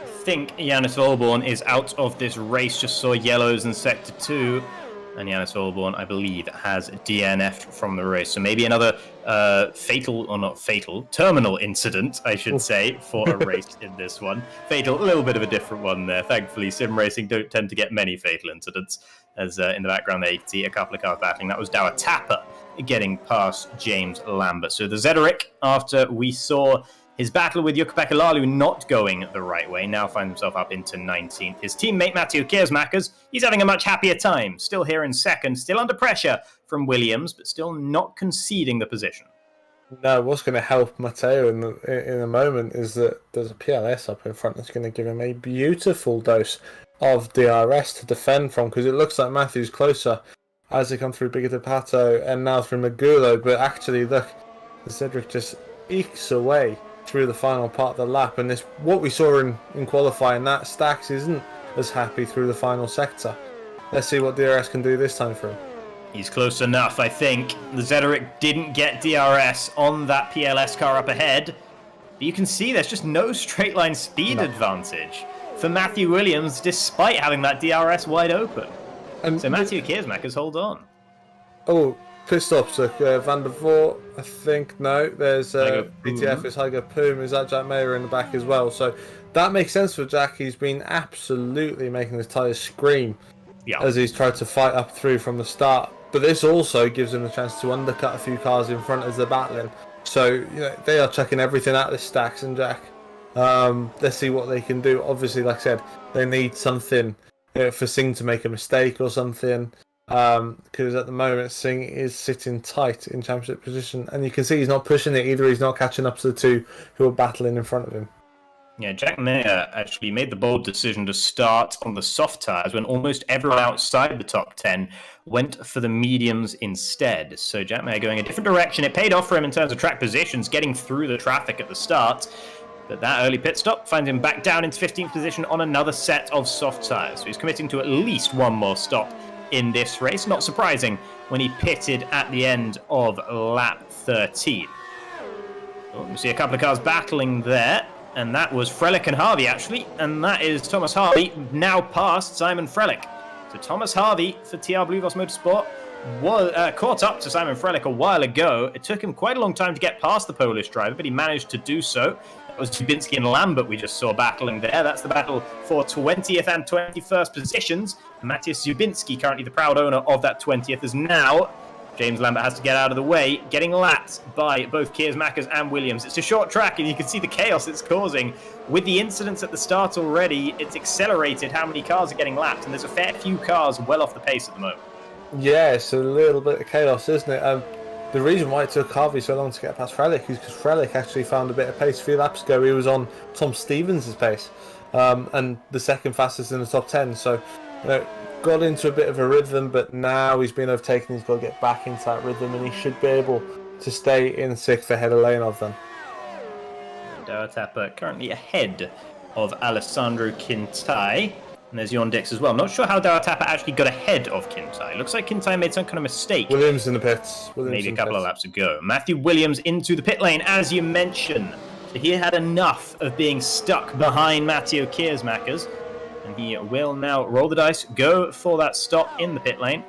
I think Yannis Volborn is out of this race. Just saw yellows in Sector 2, and Yannis Volborn, I believe, has DNF'd from the race. So maybe another terminal incident, I should say, for a race in this one. Fatal, a little bit of a different one there. Thankfully, Simracing don't tend to get many fatal incidents, as in the background there you can see a couple of cars battling. That was Dower Tapper getting past James Lambert. So the Zederick, after we saw his battle with Jukka-Pekka Laulu not going the right way, now finds himself up into 19th. His teammate Matthew Kiersmakers, he's having a much happier time. Still here in second, still under pressure from Williams, but still not conceding the position. No, what's going to help Matteo in a moment is that there's a PLS up in front that's going to give him a beautiful dose of DRS to defend from, because it looks like Matthew's closer as they come through Bigger de Pato and now through Magulo, but actually, look, Cedric just ekes away through the final part of the lap, and this what we saw in qualifying, that Stax isn't as happy through the final sector. Let's see what DRS can do this time for him. He's close enough, I think. The Zederick didn't get DRS on that PLS car up ahead, but you can see there's just no straight line speed advantage for Matthew Williams, despite having that DRS wide open. So Matthew Kiersmakers, hold on. Oh, pit stops. Van der Voort, I think. No, there's DTF is Heiger Poom. Is that Jack Mayer in the back as well? So that makes sense for Jack. He's been absolutely making his tyres scream as he's tried to fight up through from the start. But this also gives him the chance to undercut a few cars in front as they're battling. So you know, they are chucking everything at this Stax and Jack. Let's see what they can do. Obviously, like I said, they need something for Singh to make a mistake or something. Because at the moment Singh is sitting tight in championship position, and you can see he's not pushing it either. He's not catching up to the two who are battling in front of him. Yeah, Jack Mayer actually made the bold decision to start on the soft tyres when almost everyone outside the top 10 went for the mediums instead. So Jack Mayer going a different direction. It paid off for him in terms of track positions, getting through the traffic at the start. But that early pit stop finds him back down into 15th position on another set of soft tyres. So he's committing to at least one more stop in this race. Not surprising when he pitted at the end of lap 13. Oh, we see a couple of cars battling there, and that was Frelick and Harvey actually, and that is Thomas Harvey now past Simon Frelick. So Thomas Harvey for TR Bluevos Motorsport was caught up to Simon Frelick a while ago. It took him quite a long time to get past the Polish driver, but he managed to do so. It was Dubinsky and Lambert we just saw battling there. That's the battle for 20th and 21st positions. Matthias Dubinsky, currently the proud owner of that 20th, is now. James Lambert has to get out of the way, getting lapped by both Kiersmakers and Williams. It's a short track, and you can see the chaos it's causing. With the incidents at the start already, it's accelerated how many cars are getting lapped, and there's a fair few cars well off the pace at the moment. Yeah, it's a little bit of chaos, isn't it? The reason why it took Harvey so long to get past Frelick is because Frelick actually found a bit of pace a few laps ago. He was on Tom Stevens' pace. and the second fastest in the top 10. So, got into a bit of a rhythm, but now he's been overtaken. He's got to get back into that rhythm, and he should be able to stay in 6th ahead of Leonov then. Daratapa currently ahead of Alessandro Quintai. And there's Ewan Dix as well. I'm not sure how Daratapa actually got ahead of Quintai. Looks like Quintai made some kind of mistake. Williams in the pits. Maybe a couple of laps ago. Matthew Williams into the pit lane, as you mentioned. So he had enough of being stuck behind Matteo Kiersmakers. And he will now roll the dice, go for that stop in the pit lane.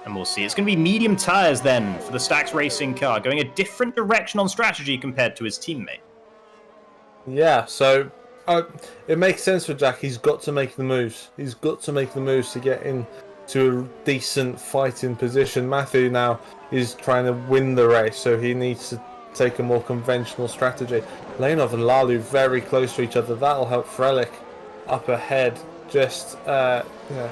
And we'll see. It's going to be medium tyres then for the Stax Racing car, going a different direction on strategy compared to his teammate. Yeah, so it makes sense for Jack. He's got to make the moves. He's got to make the moves to get into a decent fighting position. Matthew now is trying to win the race, so he needs to take a more conventional strategy. Leonov and Lalu very close to each other. That'll help Frelich up ahead. Just have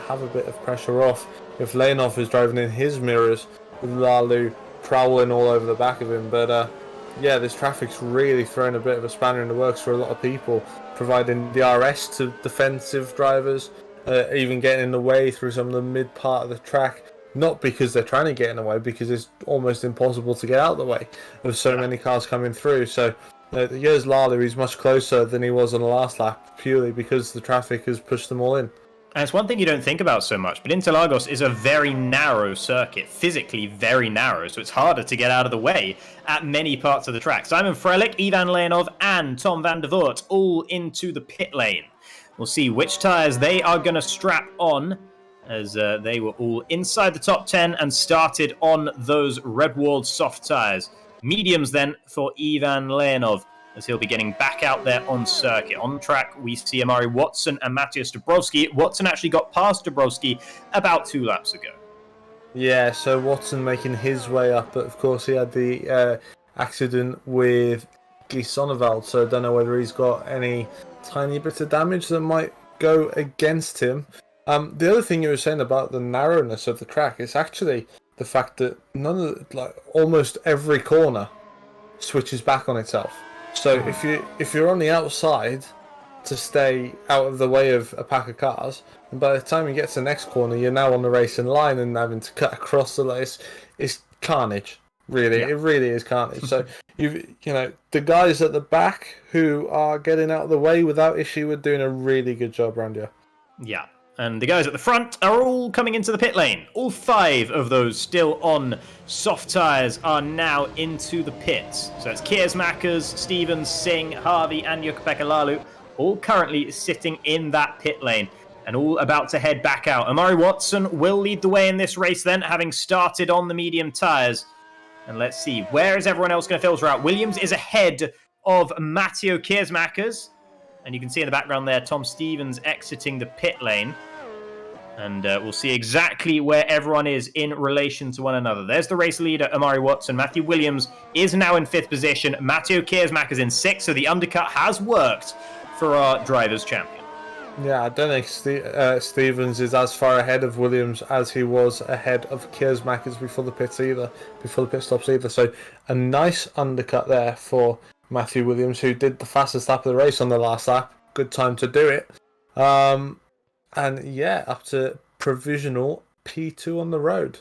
a bit of pressure off. If Leonov is driving in his mirrors, with Lalu prowling all over the back of him, but this traffic's really thrown a bit of a spanner in the works for a lot of people, providing the RS to defensive drivers, even getting in the way through some of the mid part of the track. Not because they're trying to get in the way, because it's almost impossible to get out of the way of so many cars coming through. So here's Lalu, he's much closer than he was on the last lap, purely because the traffic has pushed them all in. And it's one thing you don't think about so much, but Interlagos is a very narrow circuit, physically very narrow, so it's harder to get out of the way at many parts of the track. Simon Frelich, Ivan Leonov, and Tom van der Voort all into the pit lane. We'll see which tyres they are going to strap on, as they were all inside the top 10 and started on those red-walled soft tyres. Mediums then for Ivan Leonov, as he'll be getting back out there on circuit. On track, we see Amari Watson and Matthias Dabrowski. Watson actually got past Dabrowski about 2 laps ago. Yeah, so Watson making his way up, but of course he had the accident with Guy Sonneveld, so I don't know whether he's got any tiny bit of damage that might go against him. The other thing you were saying about the narrowness of the track is actually the fact that almost every corner switches back on itself. So if you're on the outside to stay out of the way of a pack of cars, and by the time you get to the next corner, you're now on the racing line and having to cut across the line. It's carnage, really. Yeah. It really is carnage. So the guys at the back who are getting out of the way without issue are doing a really good job around you. Yeah. And the guys at the front are all coming into the pit lane. All 5 of those still on soft tyres are now into the pits. So it's Kiersmakers, Stevens, Singh, Harvey, and Jukka-Pekka Lalu, all currently sitting in that pit lane and all about to head back out. Amari Watson will lead the way in this race then, having started on the medium tyres. And let's see, where is everyone else going to filter out? Williams is ahead of Matteo Kiersmakers. And you can see in the background there, Tom Stevens exiting the pit lane. And we'll see exactly where everyone is in relation to one another. There's the race leader, Amari Watson. Matthew Williams is now in 5th position. Matteo Kiersmakers in 6th, so the undercut has worked for our driver's champion. Yeah, I don't think Stevens is as far ahead of Williams as he was ahead of Kiersmakers before the pit stops either. So a nice undercut there for Matthew Williams, who did the fastest lap of the race on the last lap. Good time to do it. And yeah, up to provisional P2 on the road.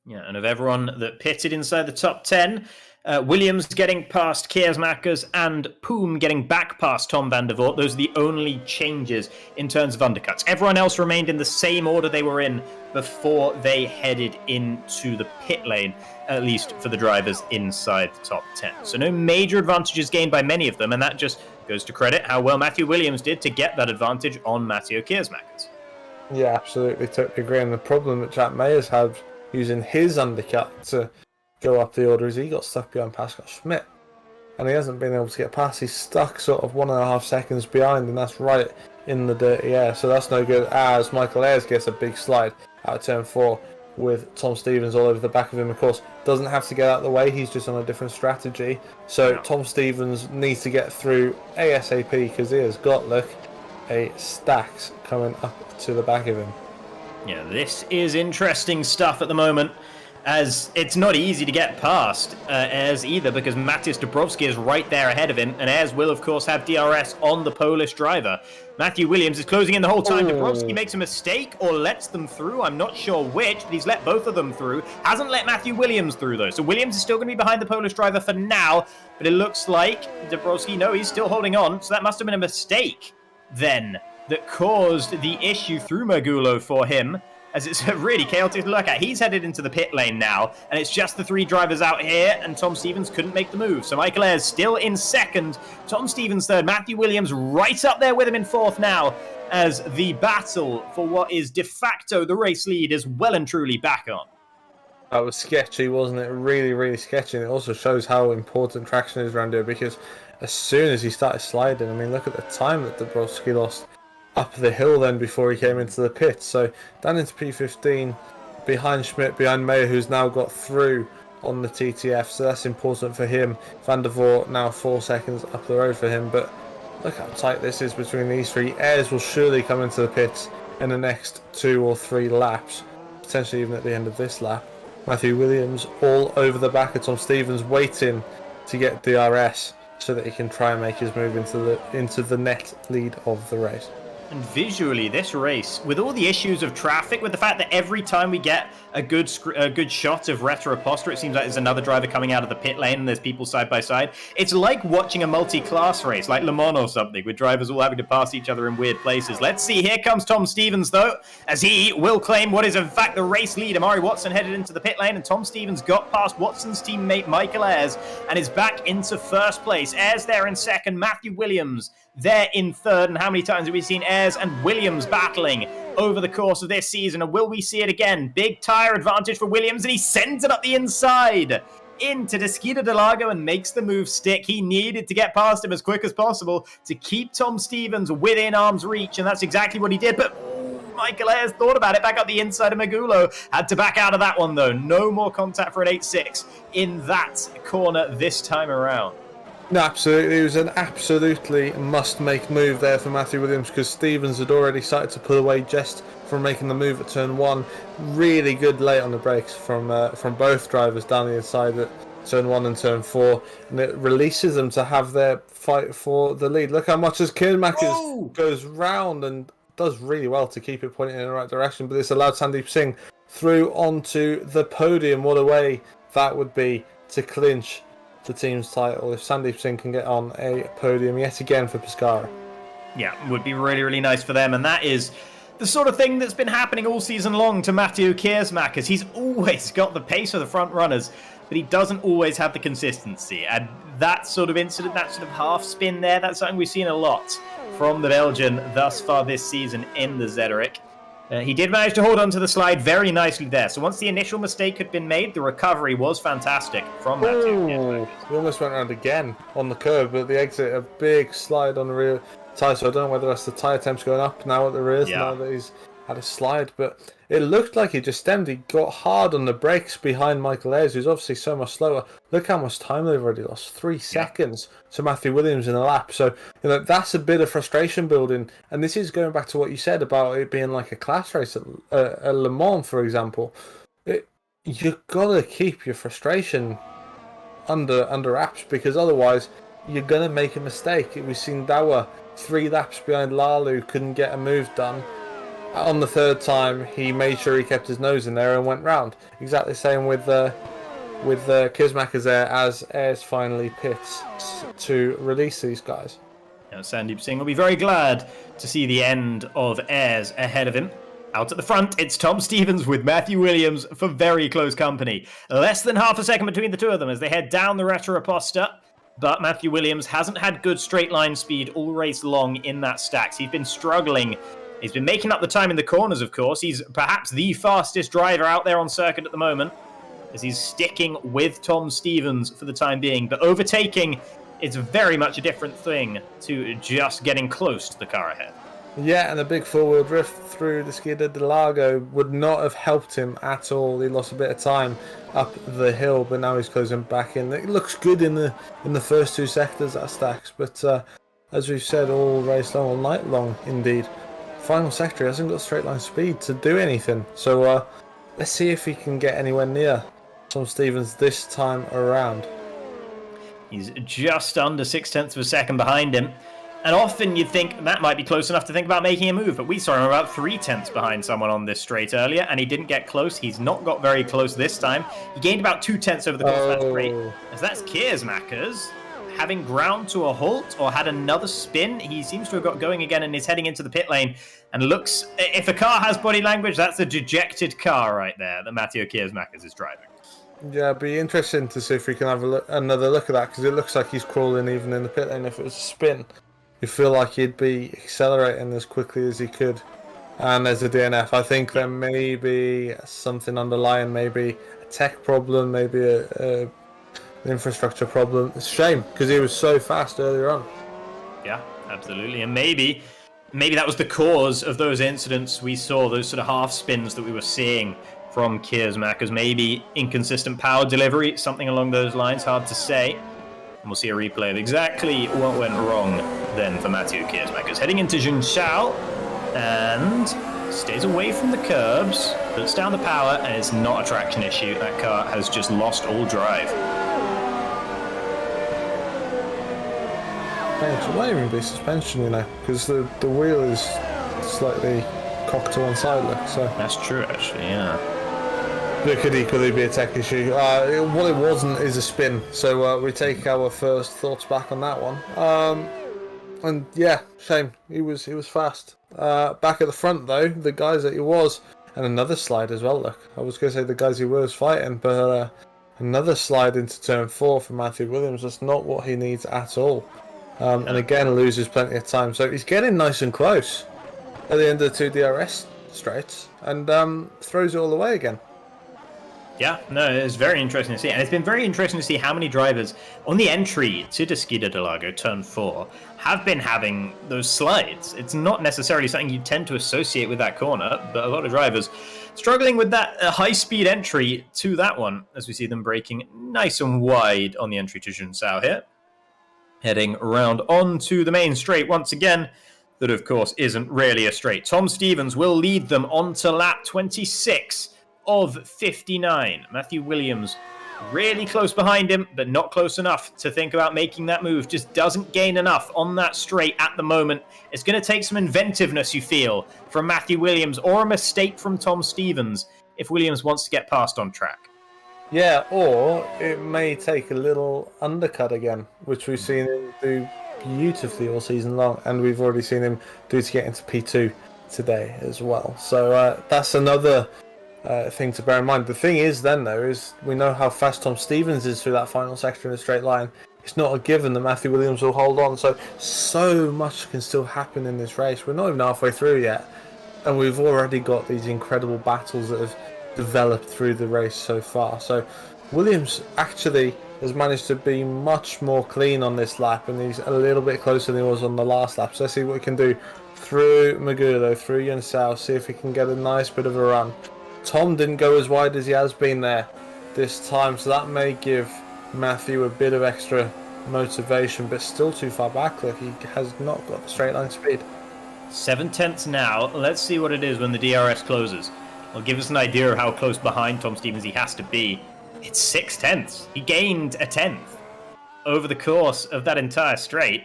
Yeah, and of everyone that pitted inside the top 10, Williams getting past Kiersmakers and Poom getting back past Tom van der Voort. Those are the only changes in terms of undercuts. Everyone else remained in the same order they were in before they headed into the pit lane, at least for the drivers inside the top 10. So no major advantages gained by many of them, and that just goes to credit how well Matthew Williams did to get that advantage on Matteo Kiersmakers. Yeah, absolutely, totally agree. And the problem that Jack Mayer's had using his undercut to go up the order is he got stuck behind Pascal Schmidt. And he hasn't been able to get past. He's stuck sort of 1.5 seconds behind, and that's right in the dirty air. So that's no good, as Michael Ayres gets a big slide out of turn 4 with Tom Stevens all over the back of him. Of course, doesn't have to get out of the way. He's just on a different strategy. So Tom Stevens needs to get through ASAP because he has got, look, a stacks coming up to the back of him. Yeah, this is interesting stuff at the moment. as it's not easy to get past Ayres either, because Matis Dabrowski is right there ahead of him, and Ayres will, of course, have DRS on the Polish driver. Matthew Williams is closing in the whole time. Dabrowski makes a mistake or lets them through. I'm not sure which, but he's let both of them through. Hasn't let Matthew Williams through, though. So Williams is still going to be behind the Polish driver for now, but it looks like Dabrowski, no, he's still holding on. So that must have been a mistake, then, that caused the issue through Magulo for him, as it's really chaotic to look at. He's headed into the pit lane now, and it's just the three drivers out here, and Tom Stevens couldn't make the move. So Michael Ayres still in second, Tom Stevens third, Matthew Williams right up there with him in fourth now, as the battle for what is de facto the race lead is well and truly back on. That was sketchy, wasn't it? Really, really sketchy. And it also shows how important traction is around here, because as soon as he started sliding, I mean, look at the time that Dabrowski lost up the hill then before he came into the pit. So down into P15, behind Schmidt, behind Mayer, who's now got through on the TTF, so that's important for him. Van der Voort now 4 seconds up the road for him, but look how tight this is between these three. Ayres will surely come into the pits in the next 2 or 3 laps, potentially even at the end of this lap. Matthew Williams all over the back of Tom Stevens, waiting to get DRS so that he can try and make his move into the net lead of the race. And visually, this race, with all the issues of traffic, with the fact that every time we get a good shot of Retro Aposta, it seems like there's another driver coming out of the pit lane and there's people side by side. It's like watching a multi-class race, like Le Mans or something, with drivers all having to pass each other in weird places. Let's see, here comes Tom Stevens, though, as he will claim what is, in fact, the race lead. Amari Watson headed into the pit lane, and Tom Stevens got past Watson's teammate Michael Ayres and is back into first place. Ayres there in second, Matthew Williams there in third. And how many times have we seen Ayres and Williams battling over the course of this season? And will we see it again? Big tyre advantage for Williams, and he sends it up the inside into Desquita de Lago and makes the move stick. He needed to get past him as quick as possible to keep Tom Stevens within arm's reach, and that's exactly what he did. But Michael Ayres thought about it, back up the inside of Magulo. Had to back out of that one, though. No more contact for an 8.6 in that corner this time around. No, absolutely. It was an absolutely must-make move there for Matthew Williams, because Stevens had already started to pull away just from making the move at turn 1. Really good late on the brakes from both drivers down the inside at turn 1 and turn 4, and it releases them to have their fight for the lead. Look how much as Kirmakis goes round and does really well to keep it pointing in the right direction, but this allowed Sandeep Singh through onto the podium. What a way that would be to clinch the team's title if Sandeep Singh can get on a podium yet again for Pescara. Yeah, would be really, really nice for them, and that is the sort of thing that's been happening all season long to Matthew Kiersmakers. He's always got the pace of the front runners, but he doesn't always have the consistency, and that sort of incident, that sort of half spin there, that's something we've seen a lot from the Belgian thus far this season in the Zederick. He did manage to hold on to the slide very nicely there. So once the initial mistake had been made, the recovery was fantastic from Matthew. We almost went around again on the curve, but the exit, a big slide on the rear tyre. So I don't know whether that's the tyre temps going up now at the rears, now that he's had a slide. But it looked like he just stemmed. He got hard on the brakes behind Michael Ayres, who's obviously so much slower. Look how much time they've already lost. 3 seconds to Matthew Williams in a lap. So, that's a bit of frustration building. And this is going back to what you said about it being like a class race at Le Mans, for example. You've got to keep your frustration under wraps, because otherwise you're going to make a mistake. We've seen Dawa 3 laps behind Lalu, couldn't get a move done. On the third time, he made sure he kept his nose in there and went round. Exactly the same with Kiersmakers there, as Ayres finally pits to release these guys. Sandeep Singh will be very glad to see the end of Ayres ahead of him. Out at the front, it's Tom Stevens with Matthew Williams for very close company. Less than half a second between the two of them as they head down the Retro Aposta. But Matthew Williams hasn't had good straight line speed all race long in that stacks. He's been struggling. He's been making up the time in the corners, of course. He's perhaps the fastest driver out there on circuit at the moment, as he's sticking with Tom Stevens for the time being. But overtaking is very much a different thing to just getting close to the car ahead. Yeah, and the big four-wheel drift through the Desquita de Lago would not have helped him at all. He lost a bit of time up the hill, but now he's closing back in. It looks good in the first 2 sectors, that stacks, but as we've said all race long, all night long, indeed, final sector hasn't got straight line speed to do anything. So Let's see if he can get anywhere near Tom Stevens this time around. He's just under 0.6 of a second behind him. And often you'd think that might be close enough to think about making a move, but we saw him about 0.3 behind someone on this straight earlier, and he didn't get close. He's not got very close this time. He gained about 0.2 over the course of that straight. As that's Kiersmakers having ground to a halt or had another spin. He seems to have got going again and is heading into the pit lane and looks, if a car has body language, that's a dejected car right there that Matteo Kiersmakers is driving. Yeah, it'd be interesting to see if we can have another look at that, because it looks like he's crawling even in the pit lane. If it was a spin, you feel like he'd be accelerating as quickly as he could. And there's a DNF. I think there may be something underlying, maybe a tech problem, maybe an infrastructure problem. It's a shame, because he was so fast earlier on. Yeah, absolutely. And maybe that was the cause of those incidents we saw, those sort of half spins that we were seeing from Kiersmakers. Maybe inconsistent power delivery, something along those lines, hard to say. And we'll see a replay of exactly what went wrong then for Matteo Kiersmakers. Heading into Junshao and stays away from the curbs, puts down the power, and it's not a traction issue. That car has just lost all drive. It might even be suspension, you know, because the wheel is slightly cocked to one side, look, so. That's true, actually, yeah. It could equally be a tech issue. What it wasn't is a spin, so we take our first thoughts back on that one. And yeah, shame. He was fast. Back at the front though, the guys that he was, and another slide as well. Look, I was going to say the guys he was fighting, but another slide into turn 4 for Matthew Williams. That's not what he needs at all. And again, loses plenty of time. So he's getting nice and close at the end of the 2 DRS straights, and throws it all away again. Yeah, no, it's very interesting to see. And it's been very interesting to see how many drivers on the entry to Descida del Lago turn 4 have been having those slides. It's not necessarily something you tend to associate with that corner, but a lot of drivers struggling with that high-speed entry to that one, as we see them braking nice and wide on the entry to Junshao here. Heading around onto the main straight once again. That, of course, isn't really a straight. Tom Stevens will lead them onto lap 26 of 59. Matthew Williams really close behind him, but not close enough to think about making that move. Just doesn't gain enough on that straight at the moment. It's going to take some inventiveness, you feel, from Matthew Williams, or a mistake from Tom Stevens if Williams wants to get past on track. Yeah, or it may take a little undercut again, which we've seen him do beautifully all season long, and we've already seen him do to get into P2 today as well. So that's another thing to bear in mind. The thing is then, though, is we know how fast Tom Stevens is through that final sector in a straight line. It's not a given that Matthew Williams will hold on, so much can still happen in this race. We're not even halfway through yet, and we've already got these incredible battles that have developed through the race so far. So Williams actually has managed to be much more clean on this lap, and he's a little bit closer than he was on the last lap. So let's see what we can do through Magulo, through Junshao, see if we can get a nice bit of a run. Tom didn't go as wide as he has been there this time, so that may give Matthew a bit of extra motivation, but still too far back. Look, he has not got the straight line speed. 0.7 now. Let's see what it is when the DRS closes. It'll give us an idea of how close behind Tom Stevens he has to be. It's 0.6. He gained a 1/10 over the course of that entire straight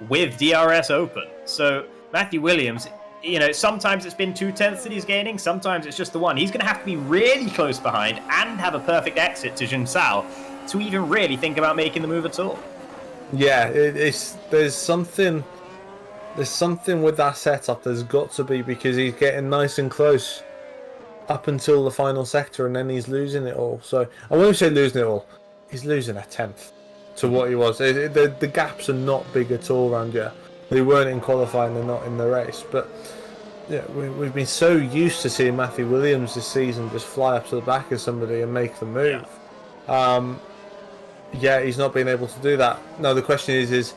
with DRS open. So Matthew Williams, you know, sometimes it's been 2/10 that he's gaining, sometimes it's just the one. He's going to have to be really close behind and have a perfect exit to Junshao to even really think about making the move at all. Yeah, there's something with that setup. There's got to be, because he's getting nice and close up until the final sector, and then he's losing it all. So I won't say losing it all. He's losing a 1/10 to what he was. The gaps are not big at all around here. They weren't in qualifying, they're not in the race. But yeah, we've been so used to seeing Matthew Williams this season just fly up to the back of somebody and make the move. Yeah, he's not been able to do that. Now the question is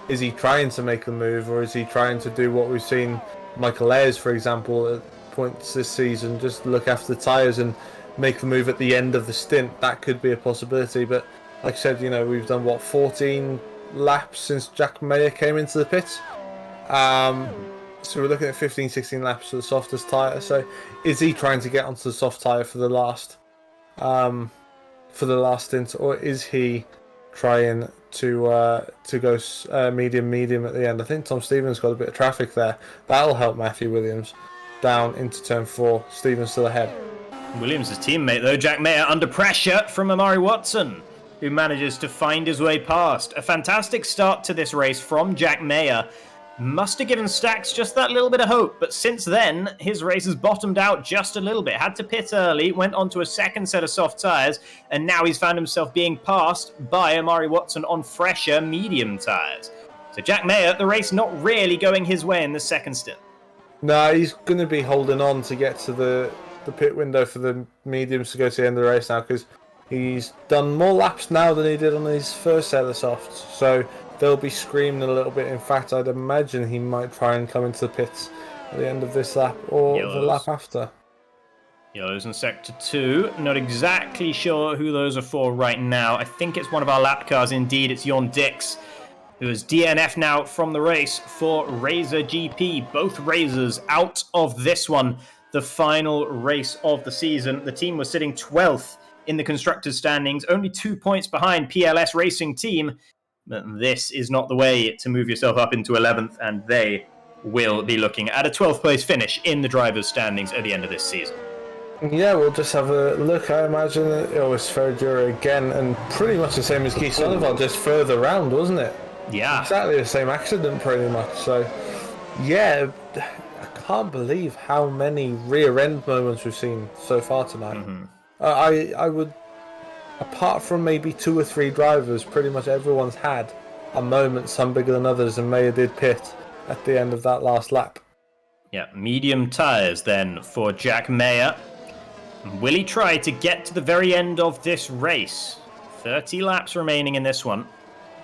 is he trying to make the move, or is he trying to do what we've seen Michael Ayres, for example, at points this season, just look after the tyres and make the move at the end of the stint? That could be a possibility, but like I said, you know, we've done 14 laps since Jack Mayer came into the pits. So we're looking at 15, 16 laps for the softest tyre. So is he trying to get onto the soft tyre for the last stint, or is he trying to go medium at the end? I think Tom Stevens got a bit of traffic there. That'll help Matthew Williams down into turn 4. Stevens still ahead. Williams' teammate, though, Jack Mayer, under pressure from Amari Watson, who manages to find his way past. A fantastic start to this race from Jack Mayer. Must have given Stax just that little bit of hope, but since then, his race has bottomed out just a little bit. Had to pit early, went on to a second set of soft tyres, and now he's found himself being passed by Amari Watson on fresher medium tyres. So Jack Mayer, the race not really going his way in the second stint. No, he's going to be holding on to get to the pit window for the mediums to go to the end of the race now, because he's done more laps now than he did on his first set of softs. So they'll be screaming a little bit. In fact, I'd imagine he might try and come into the pits at the end of this lap or the lap after. Yellows in Sector 2. Not exactly sure who those are for right now. I think it's one of our lap cars. Indeed, it's Jon Dix, who is DNF now from the race for Razor GP. Both Razors out of this one, the final race of the season. The team was sitting 12th in the constructors' standings, only 2 points behind PLS Racing Team. But this is not the way to move yourself up into 11th, and they will be looking at a 12th place finish in the drivers' standings at the end of this season. Yeah, we'll just have a look. I imagine it was Ferradura again, and pretty much the same as Guy Sonneval, just further round, wasn't it? Yeah. Exactly the same accident, pretty much. So, yeah, I can't believe how many rear end moments we've seen so far tonight. Mm-hmm. I would, apart from maybe 2 or 3 drivers, pretty much everyone's had a moment, some bigger than others, and Mayer did pit at the end of that last lap. Yeah, medium tyres then for Jack Mayer. Will he try to get to the very end of this race? 30 laps remaining in this one.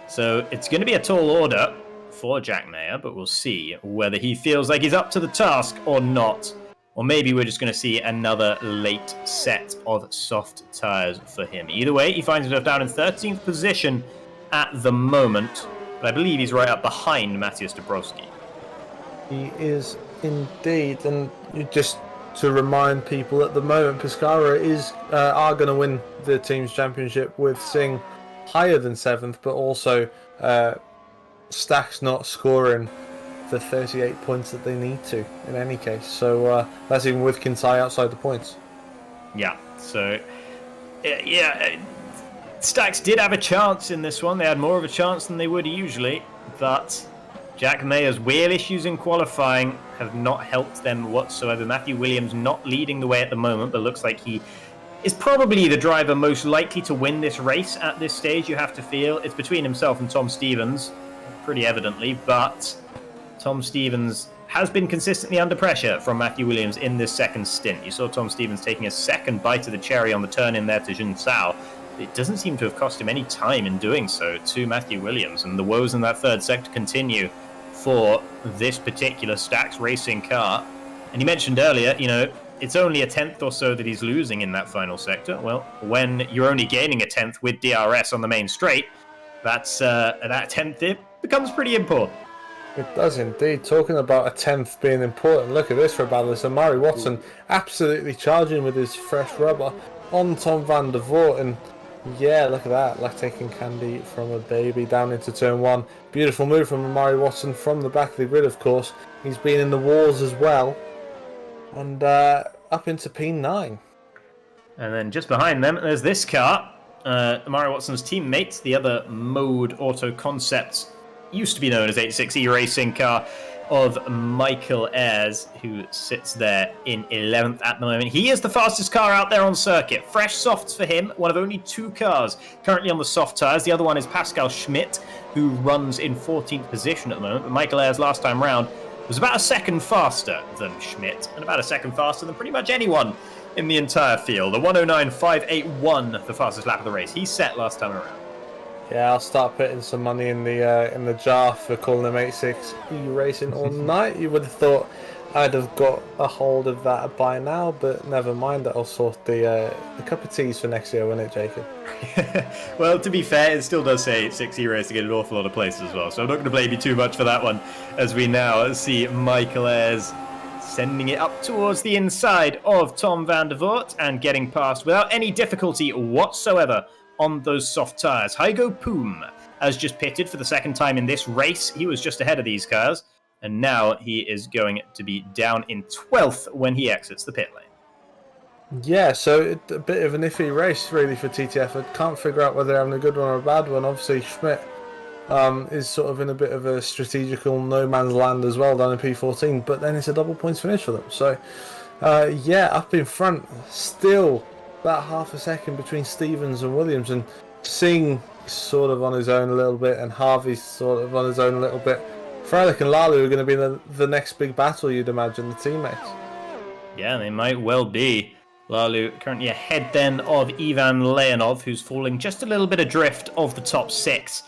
So it's going to be a tall order for Jack Mayer, but we'll see whether he feels like he's up to the task or not. Or maybe we're just going to see another late set of soft tyres for him. Either way, he finds himself down in 13th position at the moment. But I believe he's right up behind Matthias Dabrowski. He is indeed. And just to remind people, at the moment, Pescara are going to win the team's championship with Singh higher than 7th, but also Stack's not scoring the 38 points that they need to in any case. So that's even with Kinsai outside the points. Yeah, so Stax did have a chance in this one. They had more of a chance than they would usually, but Jack Mayer's wheel issues in qualifying have not helped them whatsoever. Matthew Williams not leading the way at the moment, but looks like he is probably the driver most likely to win this race at this stage. You have to feel it's between himself and Tom Stevens, pretty evidently, but Tom Stevens has been consistently under pressure from Matthew Williams in this second stint. You saw Tom Stevens taking a second bite of the cherry on the turn in there to Jun Sao. It doesn't seem to have cost him any time in doing so to Matthew Williams, and the woes in that third sector continue for this particular Stax racing car. And you mentioned earlier, it's only a 10th or so that he's losing in that final sector. Well, when you're only gaining a 10th with DRS on the main straight, that 10th it becomes pretty important. It does indeed. Talking about a 10th being important, look at this for a battle. It's Amari Watson absolutely charging with his fresh rubber on Tom van der Voort. And yeah, look at that, like taking candy from a baby down into turn 1. Beautiful move from Amari Watson from the back of the grid, of course. He's been in the wars as well. And up into P9. And then just behind them, there's this car. Amari Watson's teammate, the other Mode Auto Concepts, used to be known as 86E racing car of Michael Ayres, who sits there in 11th at the moment. He is the fastest car out there on circuit. Fresh softs for him, one of only 2 cars currently on the soft tyres. The other one is Pascal Schmidt, who runs in 14th position at the moment. But Michael Ayres last time round was about a second faster than Schmidt, and about a second faster than pretty much anyone in the entire field. A 109.581, the fastest lap of the race. He set last time around. Yeah, I'll start putting some money in the jar for calling them 86E racing all night. You would have thought I'd have got a hold of that by now, but never mind. I'll sort the cup of teas for next year, won't it, Jacob? Well, to be fair, it still does say 60 racing in an awful lot of places as well, so I'm not going to blame you too much for that one, as we now see Michael Ayres sending it up towards the inside of Tom van der Voort and getting past without any difficulty whatsoever on those soft tyres. Hygo Poom has just pitted for the second time in this race. He was just ahead of these cars, and now he is going to be down in 12th when he exits the pit lane. Yeah, so a bit of an iffy race really for TTF. I can't figure out whether they're having a good one or a bad one. Obviously, Schmidt is sort of in a bit of a strategical no man's land as well down in P14, but then it's a double points finish for them. So, yeah, up in front, still about half a second between Stevens and Williams, and Singh sort of on his own a little bit, and Harvey's sort of on his own a little bit. Freilich and Lalu are going to be the next big battle, you'd imagine, the teammates. Yeah, they might well be. Lalu currently ahead then of Ivan Leonov, who's falling just a little bit adrift of the top 6.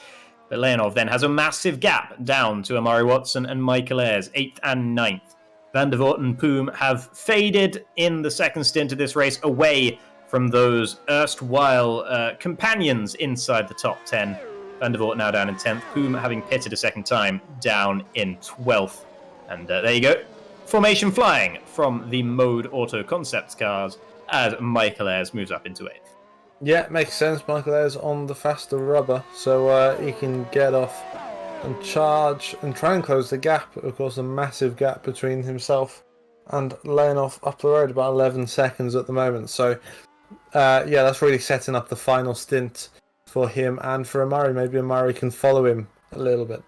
But Leonov then has a massive gap down to Amari Watson and Michael Ayres, 8th and 9th. Van der Voort and Poom have faded in the second stint of this race away from those erstwhile companions inside the top 10. Van der Voort now down in 10th, Poom having pitted a second time down in 12th. And there you go. Formation flying from the Mode Auto Concepts cars as Michael Ayres moves up into 8th. Yeah, makes sense. Michael Ayres on the faster rubber, so he can get off and charge and try and close the gap. Of course, a massive gap between himself and Leonov up the road, about 11 seconds at the moment. So, yeah, that's really setting up the final stint for him and for Amari. Maybe Amari can follow him a little bit.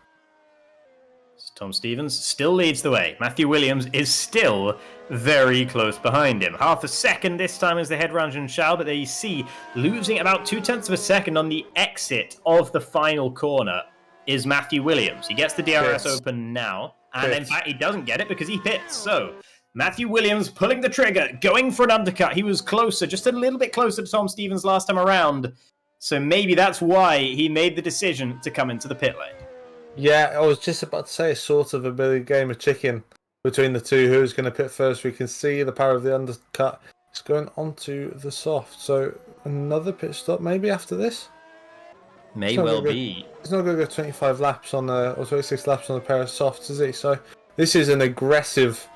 Tom Stevens still leads the way. Matthew Williams is still very close behind him. Half a second this time as they head round Jean-Charles, but there you see, losing about 0.2 of a second on the exit of the final corner is Matthew Williams. He gets the DRS open now, and in fact he doesn't get it because he pits. So Matthew Williams pulling the trigger, going for an undercut. He was closer, just a little bit closer to Tom Stevens last time around. So maybe that's why he made the decision to come into the pit lane. Yeah, I was just about to say, sort of a big game of chicken between the two. Who's going to pit first? We can see the power of the undercut. It's going onto the soft. So another pit stop maybe after this? May well be. He's not going to go 25 laps on or 26 laps on a pair of softs, is he? So this is an aggressive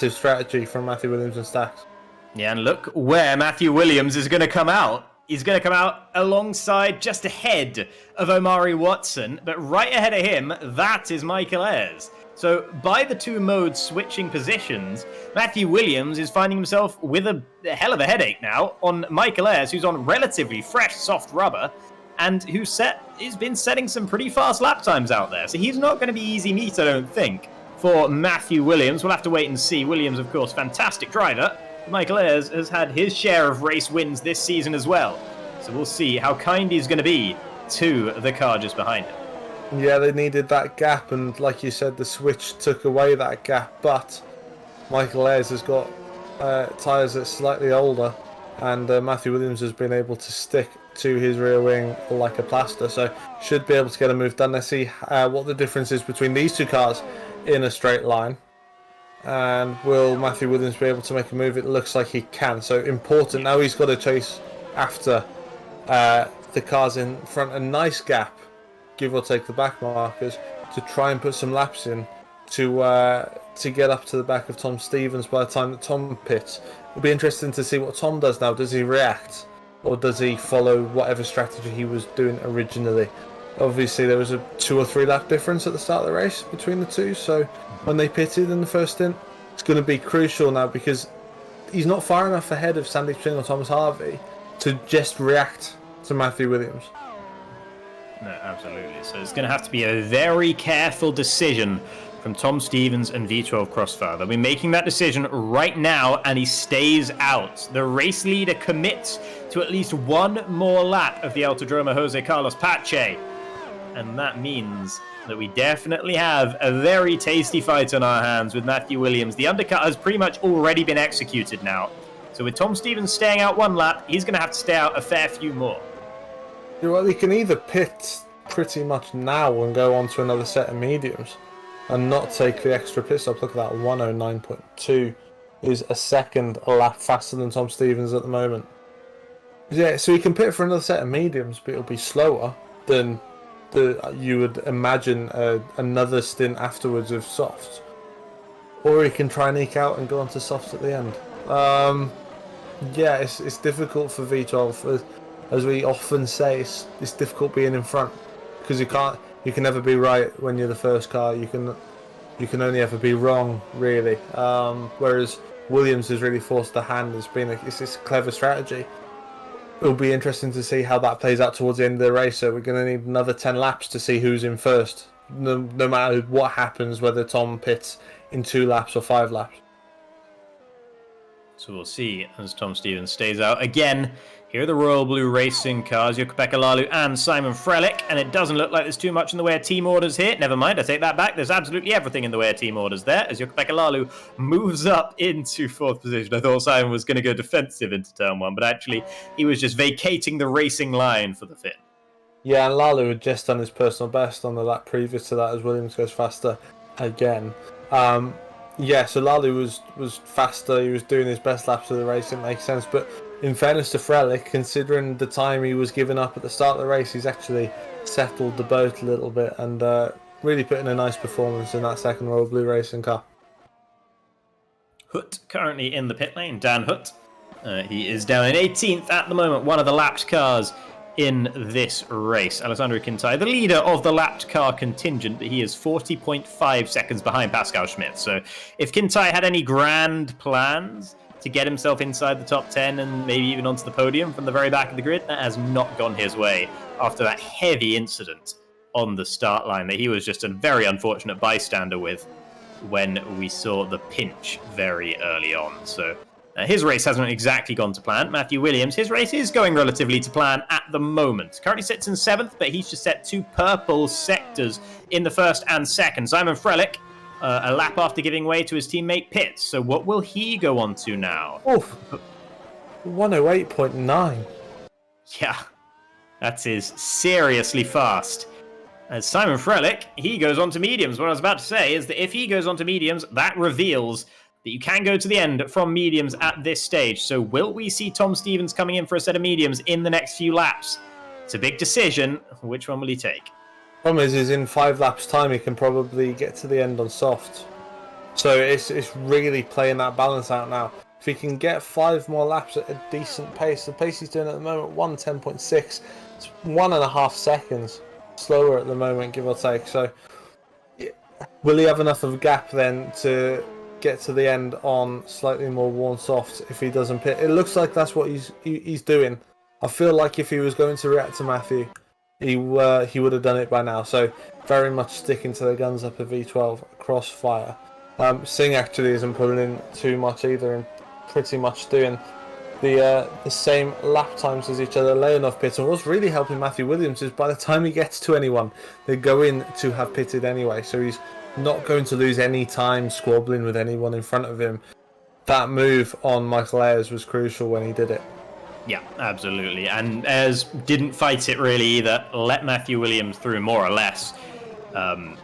strategy from Matthew Williams and Stacks. Yeah, and look where Matthew Williams is going to come out. He's going to come out alongside, just ahead of Omari Watson, but right ahead of him, that is Michael Ayres. So by the two modes switching positions, Matthew Williams is finding himself with a hell of a headache now on Michael Ayres, who's on relatively fresh, soft rubber, and who's been setting some pretty fast lap times out there. So he's not going to be easy meat, I don't think, for Matthew Williams. We'll have to wait and see. Williams, of course, fantastic driver. Michael Ayres has had his share of race wins this season as well. So we'll see how kind he's going to be to the car just behind him. Yeah, they needed that gap, and like you said, the switch took away that gap, but Michael Ayres has got tyres that's slightly older, and Matthew Williams has been able to stick to his rear wing like a plaster, so should be able to get a move done. Let's see what the difference is between these two cars in a straight line. And will Matthew Williams be able to make a move? It looks like he can. So important. Now he's got to chase after the cars in front. A nice gap, give or take the back markers, to try and put some laps in to get up to the back of Tom Stevens by the time that Tom pits. It'll be interesting to see what Tom does now. Does he react, or does he follow whatever strategy he was doing originally? Obviously, there was a 2 or 3 lap difference at the start of the race between the two, so when they pitted in the first stint, it's going to be crucial now because he's not far enough ahead of Sandeep Singh or Thomas Harvey to just react to Matthew Williams. No, absolutely. So it's going to have to be a very careful decision from Tom Stevens and V12 Crossfire. They'll be making that decision right now, and he stays out. The race leader commits to at least one more lap of the Autodromo Jose Carlos Pache. And that means that we definitely have a very tasty fight on our hands with Matthew Williams. The undercut has pretty much already been executed now. So with Tom Stevens staying out one lap, he's going to have to stay out a fair few more. Well, he can either pit pretty much now and go on to another set of mediums, and not take the extra pit stop. Look at that, 109.2 is a second a lap faster than Tom Stevens at the moment. Yeah, so he can pit for another set of mediums, but it'll be slower than you would imagine another stint afterwards of softs. Or he can try and eke out and go on to softs at the end. Yeah, it's difficult for V12. As we often say, it's difficult being in front because you can never be right when you're the first car. You can only ever be wrong, really. Whereas Williams has really forced the hand. It's this clever strategy. It'll be interesting to see how that plays out towards the end of the race. So we're going to need another 10 laps to see who's in first, no matter what happens, whether Tom pits in 2 laps or 5 laps. So we'll see as Tom Stevens stays out again. Here are the Royal Blue Racing cars, Jukka-Pekka Laulu and Simon Frelick, and it doesn't look like there's too much in the way of team orders here. Never mind, I take that back. There's absolutely everything in the way of team orders there, as Jukka-Pekka Laulu moves up into 4th position. I thought Simon was going to go defensive into turn 1, but actually he was just vacating the racing line for the Finn. Yeah, and Lalu had just done his personal best on the lap previous to that as Williams goes faster again. Yeah, so Lalu was faster. He was doing his best laps of the race. It makes sense. But in fairness to Frelick, considering the time he was giving up at the start of the race, he's actually settled the boat a little bit and really put in a nice performance in that second Royal Blue Racing car. Hutt currently in the pit lane. Dan Hutt. He is down in 18th at the moment. One of the lapped cars in this race. Alessandro Quintai, the leader of the lapped car contingent, but he is 40.5 seconds behind Pascal Schmidt. So if Quintai had any grand plans to get himself inside the top 10 and maybe even onto the podium from the very back of the grid, that has not gone his way after that heavy incident on the start line that he was just a very unfortunate bystander with when we saw the pinch very early on. So his race hasn't exactly gone to plan. Matthew Williams, his race is going relatively to plan at the moment. Currently sits in 7th, but he's just set 2 purple sectors in the 1st and 2nd. Simon Frelick, a lap after giving way to his teammate Pitts. So what will he go on to now? Oof. 108.9. Yeah, that is seriously fast. As Simon Frelick, he goes on to mediums. What I was about to say is that if he goes on to mediums, that reveals that you can go to the end from mediums at this stage. So will we see Tom Stevens coming in for a set of mediums in the next few laps? It's a big decision. Which one will he take? Problem is in 5 laps time he can probably get to the end on soft. So it's really playing that balance out now. If he can get 5 more laps at a decent pace, the pace he's doing at the moment, 110.6, it's 1.5 seconds slower at the moment, give or take. So will he have enough of a gap then to get to the end on slightly more worn softs if he doesn't pit? It looks like that's what he's doing. I feel like if he was going to react to Matthew, he would have done it by now. So very much sticking to the guns up at V12 crossfire. Singh actually isn't pulling in too much either and pretty much doing the same lap times as each other. Leonov pits, and what's really helping Matthew Williams is by the time he gets to anyone, they go in to have pitted anyway. So he's not going to lose any time squabbling with anyone in front of him. That move on Michael Ayers was crucial when he did it. Yeah, absolutely. And Ayers didn't fight it really either. Let Matthew Williams through more or less.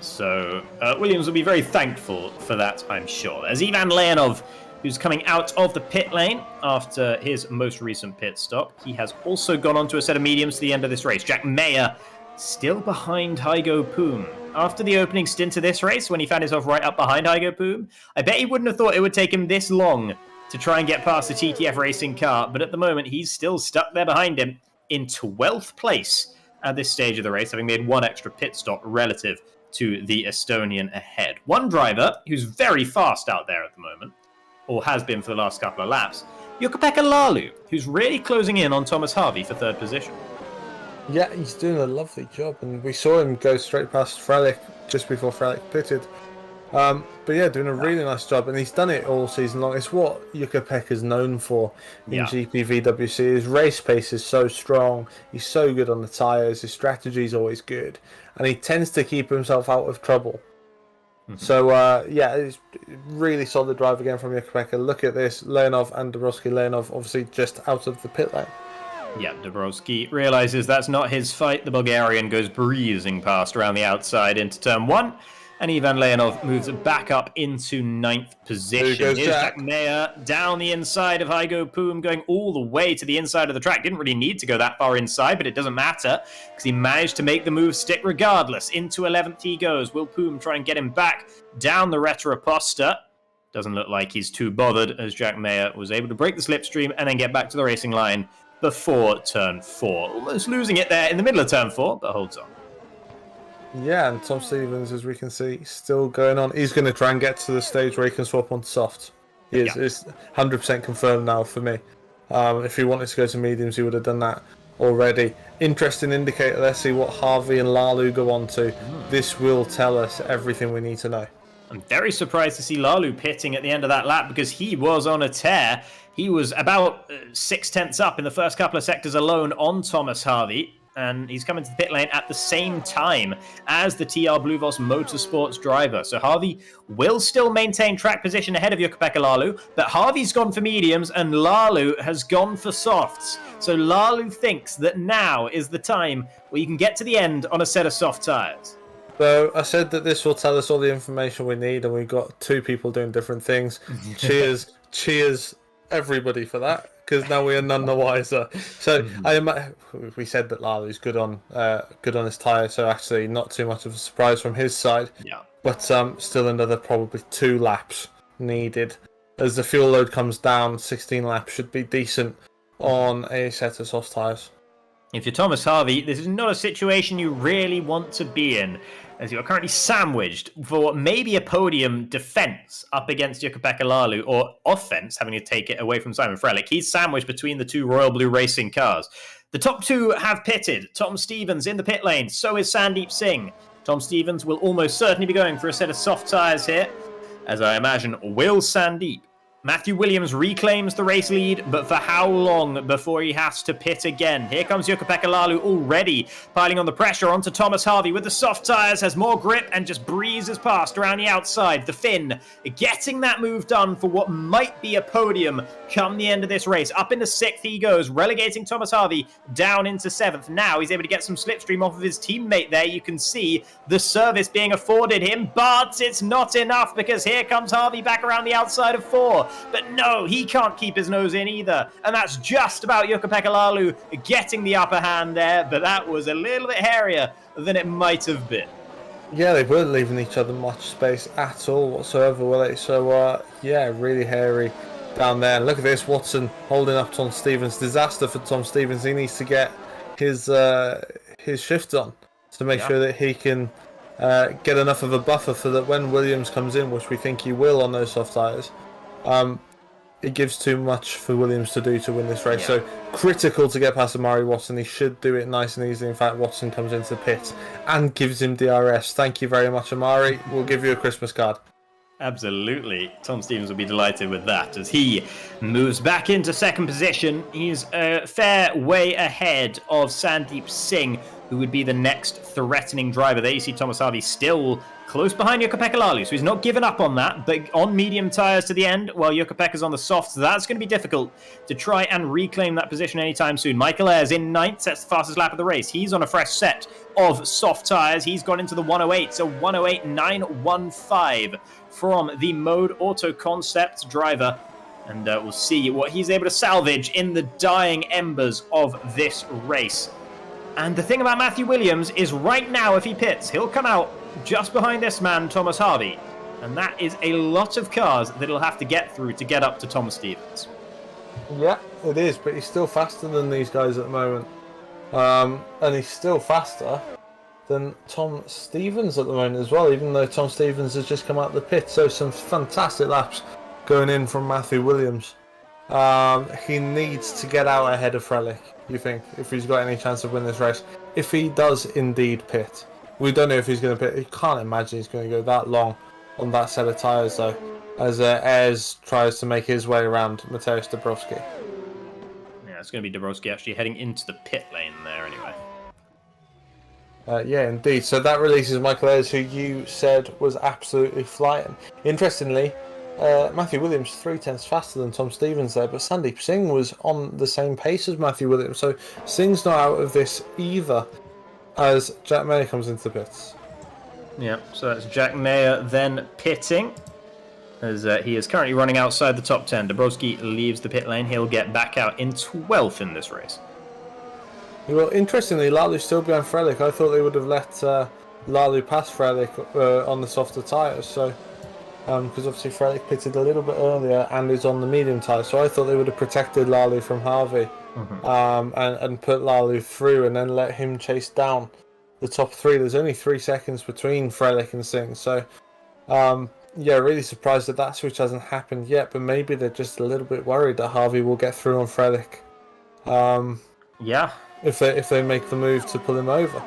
So Williams will be very thankful for that, I'm sure. As Ivan Leonov, who's coming out of the pit lane after his most recent pit stop, he has also gone on to a set of mediums to the end of this race. Jack Mayer still behind Hygo Poom. After the opening stint of this race, when he found himself right up behind Hygo Poom, I bet he wouldn't have thought it would take him this long to try and get past the TTF racing car, but at the moment he's still stuck there behind him in 12th place at this stage of the race, having made 1 extra pit stop relative to the Estonian ahead. One driver who's very fast out there at the moment, or has been for the last couple of laps, Jukka-Pekka Laulu, who's really closing in on Thomas Harvey for 3rd position. Yeah, he's doing a lovely job, and we saw him go straight past Frelick just before Frelick pitted. But yeah, doing a really nice job, and he's done it all season long. It's what Jukka-Pekka's known for in GPVWC. His race pace is so strong. He's so good on the tyres. His strategy is always good, and he tends to keep himself out of trouble. Mm-hmm. So yeah, it's really solid drive again from Jukka-Pekka. Look at this, Leonov and Dabrowski. Leonov obviously just out of the pit lane. Yeah, Dabrowski realises that's not his fight. The Bulgarian goes breezing past around the outside into turn 1. And Ivan Leonov moves back up into 9th position. There goes Here's Jack. Mayer down the inside of Hygo Poom, going all the way to the inside of the track. Didn't really need to go that far inside, but it doesn't matter because he managed to make the move stick regardless. Into 11th he goes. Will Poom try and get him back down the Retroposta? Doesn't look like he's too bothered, as Jack Mayer was able to break the slipstream and then get back to the racing line before turn 4. Almost losing it there in the middle of turn 4, but holds on. Yeah, and Tom Stevens, as we can see, still going on. He's going to try and get to the stage where he can swap onto soft. It's 100% confirmed now for me. If he wanted to go to mediums, he would have done that already. Interesting indicator. Let's see what Harvey and Lalu go on to. This will tell us everything we need to know. I'm very surprised to see Lalu pitting at the end of that lap because he was on a tear. He was about 6/10 up in the first couple of sectors alone on Thomas Harvey. And he's coming to the pit lane at the same time as the TR Bluevos Motorsports driver. So Harvey will still maintain track position ahead of Jukka-Pekka Lalu, but Harvey's gone for mediums and Lalu has gone for softs. So Lalu thinks that now is the time where you can get to the end on a set of soft tyres. So I said that this will tell us all the information we need, and we've got two people doing different things. Cheers, everybody, for that. Because now we are none the wiser. So we said that Lalu's good on his tyre, so actually not too much of a surprise from his side. Yeah. But still another probably 2 laps needed. As the fuel load comes down, 16 laps should be decent on a set of soft tyres. If you're Thomas Harvey, this is not a situation you really want to be in, as you are currently sandwiched for maybe a podium defence up against Jukka-Pekka Lalu, or offence, having to take it away from Simon Frelick. He's sandwiched between the 2 Royal Blue Racing cars. The top 2 have pitted. Tom Stevens in the pit lane, so is Sandeep Singh. Tom Stevens will almost certainly be going for a set of soft tyres here, as I imagine will Sandeep. Matthew Williams reclaims the race lead, but for how long before he has to pit again? Here comes Jukka-Pekka Lalu already piling on the pressure onto Thomas Harvey with the soft tyres, has more grip and just breezes past around the outside. The Finn getting that move done for what might be a podium come the end of this race. Up into 6th he goes, relegating Thomas Harvey down into 7th. Now he's able to get some slipstream off of his teammate there. You can see the service being afforded him, but it's not enough because here comes Harvey back around the outside of 4. But no, he can't keep his nose in either. And that's just about Jukka-Pekka Lalu getting the upper hand there, but that was a little bit hairier than it might have been. Yeah, they weren't leaving each other much space at all whatsoever, were they? So, yeah, really hairy down there. And look at this, Watson holding up Tom Stevens. Disaster for Tom Stevens. He needs to get his shift on to make sure that he can get enough of a buffer for that when Williams comes in, which we think he will on those soft tyres. It gives too much for Williams to do to win this race. So critical to get past Amari Watson. He should do it nice and easy. In fact, Watson comes into the pit and gives him DRS. Thank you very much, Amari. We'll give you a Christmas card. Absolutely. Tom Stevens will be delighted with that as he moves back into 2nd position. He's a fair way ahead of Sandeep Singh, who would be the next threatening driver. There you see Thomas Harvey still close behind Jukka-Pekka Lalu, so he's not given up on that, but on medium tyres to the end, while Jukka-Pekka's on the soft, so that's going to be difficult to try and reclaim that position anytime soon. Michael Ayres in 9th, sets the fastest lap of the race. He's on a fresh set of soft tyres. He's gone into the 108, so 108.915 from the Mode Auto Concepts driver. And we'll see what he's able to salvage in the dying embers of this race. And the thing about Matthew Williams is right now, if he pits, he'll come out just behind this man, Thomas Harvey. And that is a lot of cars that he'll have to get through to get up to Thomas Stevens. Yeah, it is, but he's still faster than these guys at the moment. And he's still faster than Tom Stevens at the moment as well, even though Tom Stevens has just come out of the pit. So some fantastic laps going in from Matthew Williams. He needs to get out ahead of Frelick, you think, if he's got any chance of winning this race. If he does indeed pit. We don't know if he's going to pit. You can't imagine he's going to go that long on that set of tyres, though, as Ayres tries to make his way around Mateusz Dabrowski. Yeah, it's going to be Dabrowski actually heading into the pit lane there anyway. Yeah, indeed. So that releases Michael Ayres, who you said was absolutely flying. Interestingly, Matthew Williams 3/10 faster than Tom Stevens there, but Sandeep Singh was on the same pace as Matthew Williams. So Singh's not out of this either, as Jack Mayer comes into the pits. Yeah, so that's Jack Mayer then pitting, as he is currently running outside the top 10. Dabrowski leaves the pit lane. He'll get back out in 12th in this race. Well, interestingly, Lalu's still behind Frelick. I thought they would have let Lalu pass Frelick on the softer tyres, so because obviously Frelick pitted a little bit earlier and is on the medium tyre, so I thought they would have protected Lalu from Harvey and put Lalu through and then let him chase down the top three. There's only 3 seconds between Frelick and Singh, so yeah, really surprised that switch hasn't happened yet, but maybe they're just a little bit worried that Harvey will get through on Frelick. Yeah. If they make the move to pull him over.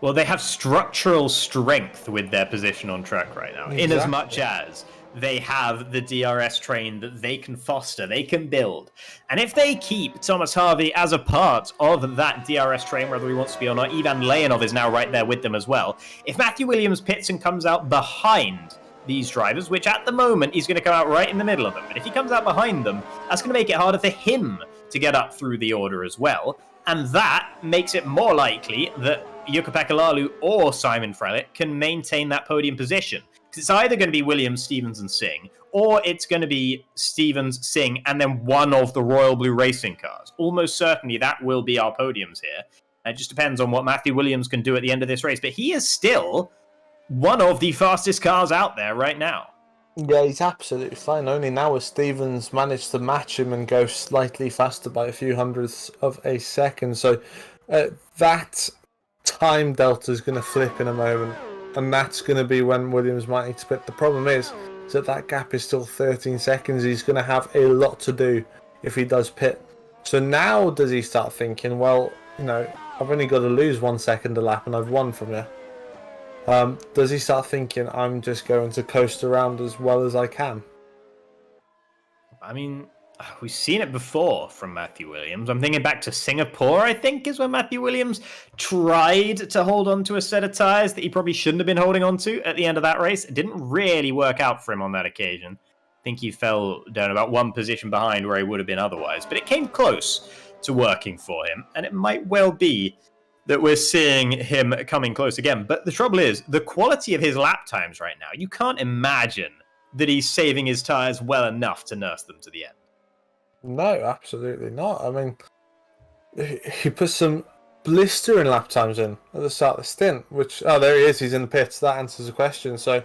Well, they have structural strength with their position on track right now, Exactly. in as much as they have the DRS train that they can foster, they can build. And if they keep Thomas Harvey as a part of that DRS train, whether he wants to be or not, Ivan Leonov is now right there with them as well. If Matthew Williams pits and comes out behind these drivers, which at the moment he's going to come out right in the middle of them, but if he comes out behind them, that's going to make it harder for him to get up through the order as well. And that makes it more likely that Jukka-Pekka Lalu or Simon Frelick can maintain that podium position. Because it's either going to be Williams, Stevens, and Singh, or it's going to be Stevens, Singh, and then one of the Royal Blue Racing cars. Almost certainly that will be our podiums here. It just depends on what Matthew Williams can do at the end of this race. But he is still one of the fastest cars out there right now. Yeah, he's absolutely fine. Only now has Stevens managed to match him and go slightly faster by a few hundredths of a second. So that time delta is going to flip in a moment, and that's going to be when Williams might need to pit. The problem is that gap is still 13 seconds. He's going to have a lot to do if he does pit. So now does he start thinking, well, I've only got to lose 1 second a lap and I've won from you. Does he start thinking, I'm just going to coast around as well as I can? I mean, we've seen it before from Matthew Williams. I'm thinking back to Singapore, I think, is when Matthew Williams tried to hold on to a set of tyres that he probably shouldn't have been holding on to at the end of that race. It didn't really work out for him on that occasion. I think he fell down about one position behind where he would have been otherwise. But it came close to working for him, and it might well be that we're seeing him coming close again. But the trouble is, the quality of his lap times right now, you can't imagine that he's saving his tyres well enough to nurse them to the end. No, absolutely not. I mean, he put some blistering lap times in at the start of the stint, which, there he is, he's in the pits. That answers the question. So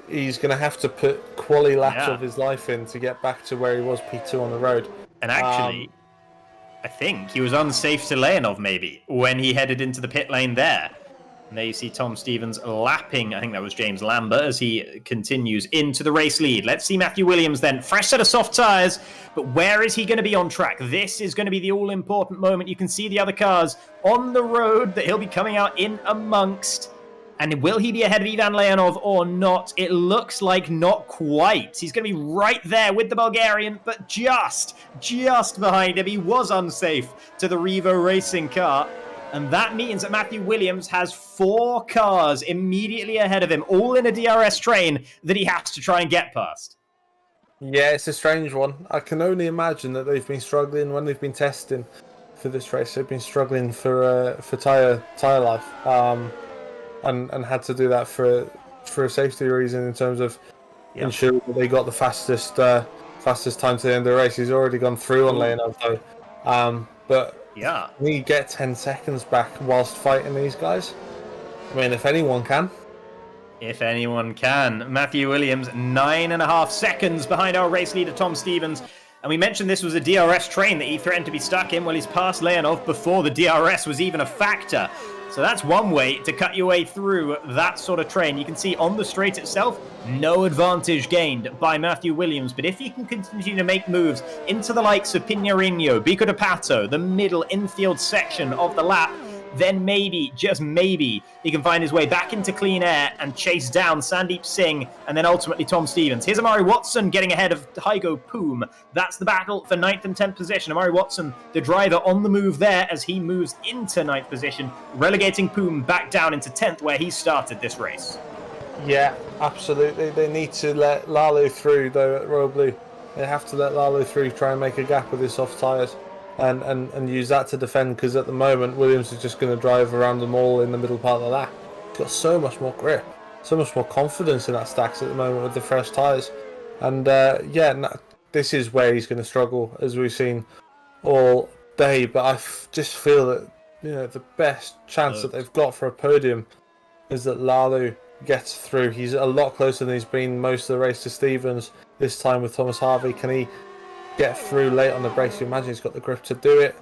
he's going to have to put quality laps of his life in to get back to where he was P2 on the road. And actually, I think he was unsafe to Leonov maybe when he headed into the pit lane there. And there you see Tom Stevens lapping, I think that was James Lambert, as he continues into the race lead. Let's see Matthew Williams then. Fresh set of soft tyres, but where is he going to be on track? This is going to be the all-important moment. You can see the other cars on the road that he'll be coming out in amongst. And will he be ahead of Ivan Leonov or not? It looks like not quite. He's going to be right there with the Bulgarian, but just behind him. He was unsafe to the Revo Racing car. And that means that Matthew Williams has 4 cars immediately ahead of him, all in a DRS train that he has to try and get past. Yeah, it's a strange one. I can only imagine that they've been struggling when they've been testing for this race. They've been struggling for tyre life. And had to do that for a safety reason in terms of ensuring that they got the fastest time to the end of the race. He's already gone through on Leonov though. But we get 10 seconds back whilst fighting these guys. I mean, if anyone can. If anyone can. Matthew Williams, 9.5 seconds behind our race leader, Tom Stevens. And we mentioned this was a DRS train that he threatened to be stuck in. Well, he's passed Leonov before the DRS was even a factor. So that's one way to cut your way through that sort of train. You can see on the straight itself, no advantage gained by Matthew Williams. But if he can continue to make moves into the likes of Pinarino, Bico de Pato, the middle infield section of the lap, then maybe, just maybe, he can find his way back into clean air and chase down Sandeep Singh and then ultimately Tom Stevens. Here's Amari Watson getting ahead of Hygo Poom. That's the battle for 9th and 10th position. Amari Watson, the driver, on the move there as he moves into 9th position, relegating Poom back down into 10th where he started this race. Yeah, absolutely. They need to let Lalu through, though, at Royal Blue. They have to let Lalu through, try and make a gap with his soft tyres. And use that to defend, because at the moment Williams is just going to drive around them all in the middle part of the lap. He's got so much more grip. so much more confidence in that stacks at the moment with the fresh tyres. And this is where he's going to struggle, as we've seen all day. But I just feel that the best chance that they've got for a podium is that Lalu gets through. He's a lot closer than he's been most of the race to Stevens. This time with Thomas Harvey, can he get through late on the brakes? You imagine he's got the grip to do it.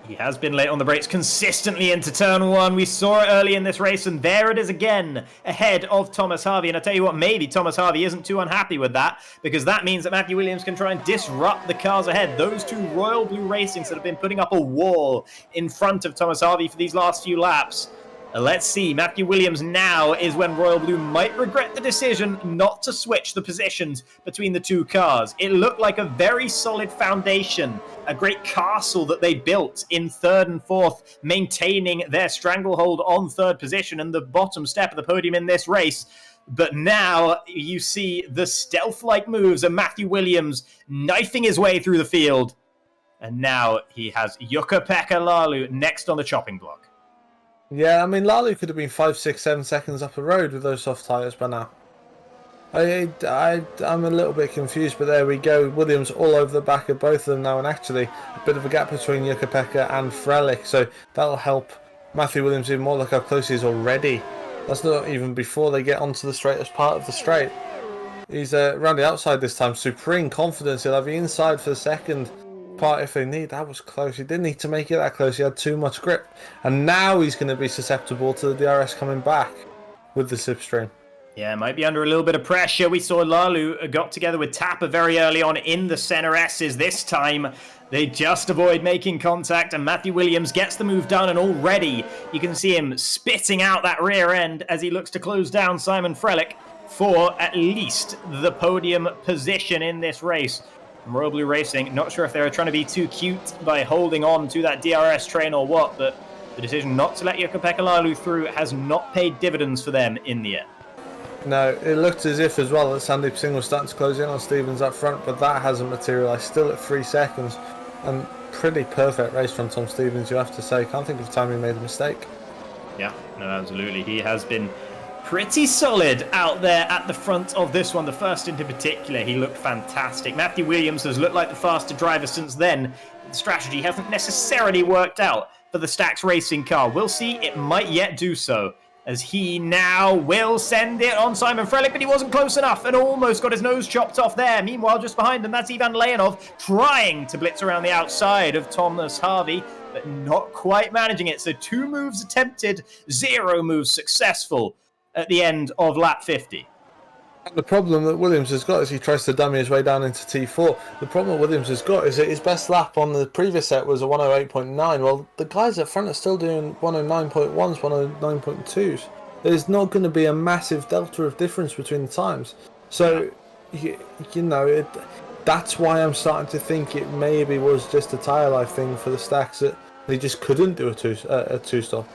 He has been late on the brakes consistently into turn 1. We saw it early in this race, and there it is again, ahead of Thomas Harvey. And I tell you what, maybe Thomas Harvey isn't too unhappy with that, because that means that Matthew Williams can try and disrupt the cars ahead. Those two Royal Blue Racings that have been putting up a wall in front of Thomas Harvey for these last few laps. Let's see, Matthew Williams now is when Royal Blue might regret the decision not to switch the positions between the two cars. It looked like a very solid foundation, a great castle that they built in third and fourth, maintaining their stranglehold on third position and the bottom step of the podium in this race. But now you see the stealth-like moves of Matthew Williams knifing his way through the field. And now he has Jukka-Pekka Lalu next on the chopping block. Yeah, I mean, Lalu could have been 5, 6, 7 seconds up the road with those soft tyres by now. I'm a little bit confused, but there we go. Williams all over the back of both of them now, and actually a bit of a gap between Jukka-Pekka and Frelick, so that'll help Matthew Williams even more. Look how close he is already. That's not even before they get onto the straightest part of the straight. He's around the outside this time. Supreme confidence. He'll have the inside for the second part if they need. That was close. He didn't need to make it that close. He had too much grip, and now he's going to be susceptible to the DRS coming back with the slipstream. Yeah, might be under a little bit of pressure. We saw Lalu got together with Tapper very early on in the center S's. This time they just avoid making contact, and Matthew Williams gets the move done, and already you can see him spitting out that rear end as he looks to close down Simon Frelick for at least the podium position in this race. Royal Blue Racing, not sure if they were trying to be too cute by holding on to that DRS train or what, but the decision not to let Jukka-Pekka Lalu through has not paid dividends for them in the end. No, it looked as if as well that Sandeep Singh was starting to close in on Stevens up front, but that hasn't materialised. Still at 3 seconds, and pretty perfect race from Tom Stevens, you have to say. Can't think of a time he made a mistake. Yeah, no, absolutely. He has been pretty solid out there at the front of this one. The first stint in particular, he looked fantastic. Matthew Williams has looked like the faster driver since then. The strategy hasn't necessarily worked out for the Stax Racing car. We'll see, it might yet do so, as he now will send it on Simon Frelick, but he wasn't close enough and almost got his nose chopped off there. Meanwhile, just behind him, that's Ivan Leonov trying to blitz around the outside of Thomas Harvey, but not quite managing it. So 2 moves attempted, 0 moves successful at the end of lap 50. The problem that Williams has got is he tries to dummy his way down into T4. The problem Williams has got is that his best lap on the previous set was a 108.9. Well, the guys up front are still doing 109.1s, 109.2s. There's not going to be a massive delta of difference between the times. So, that's why I'm starting to think it maybe was just a tyre life thing for the Stacks, that they just couldn't do a two-stop.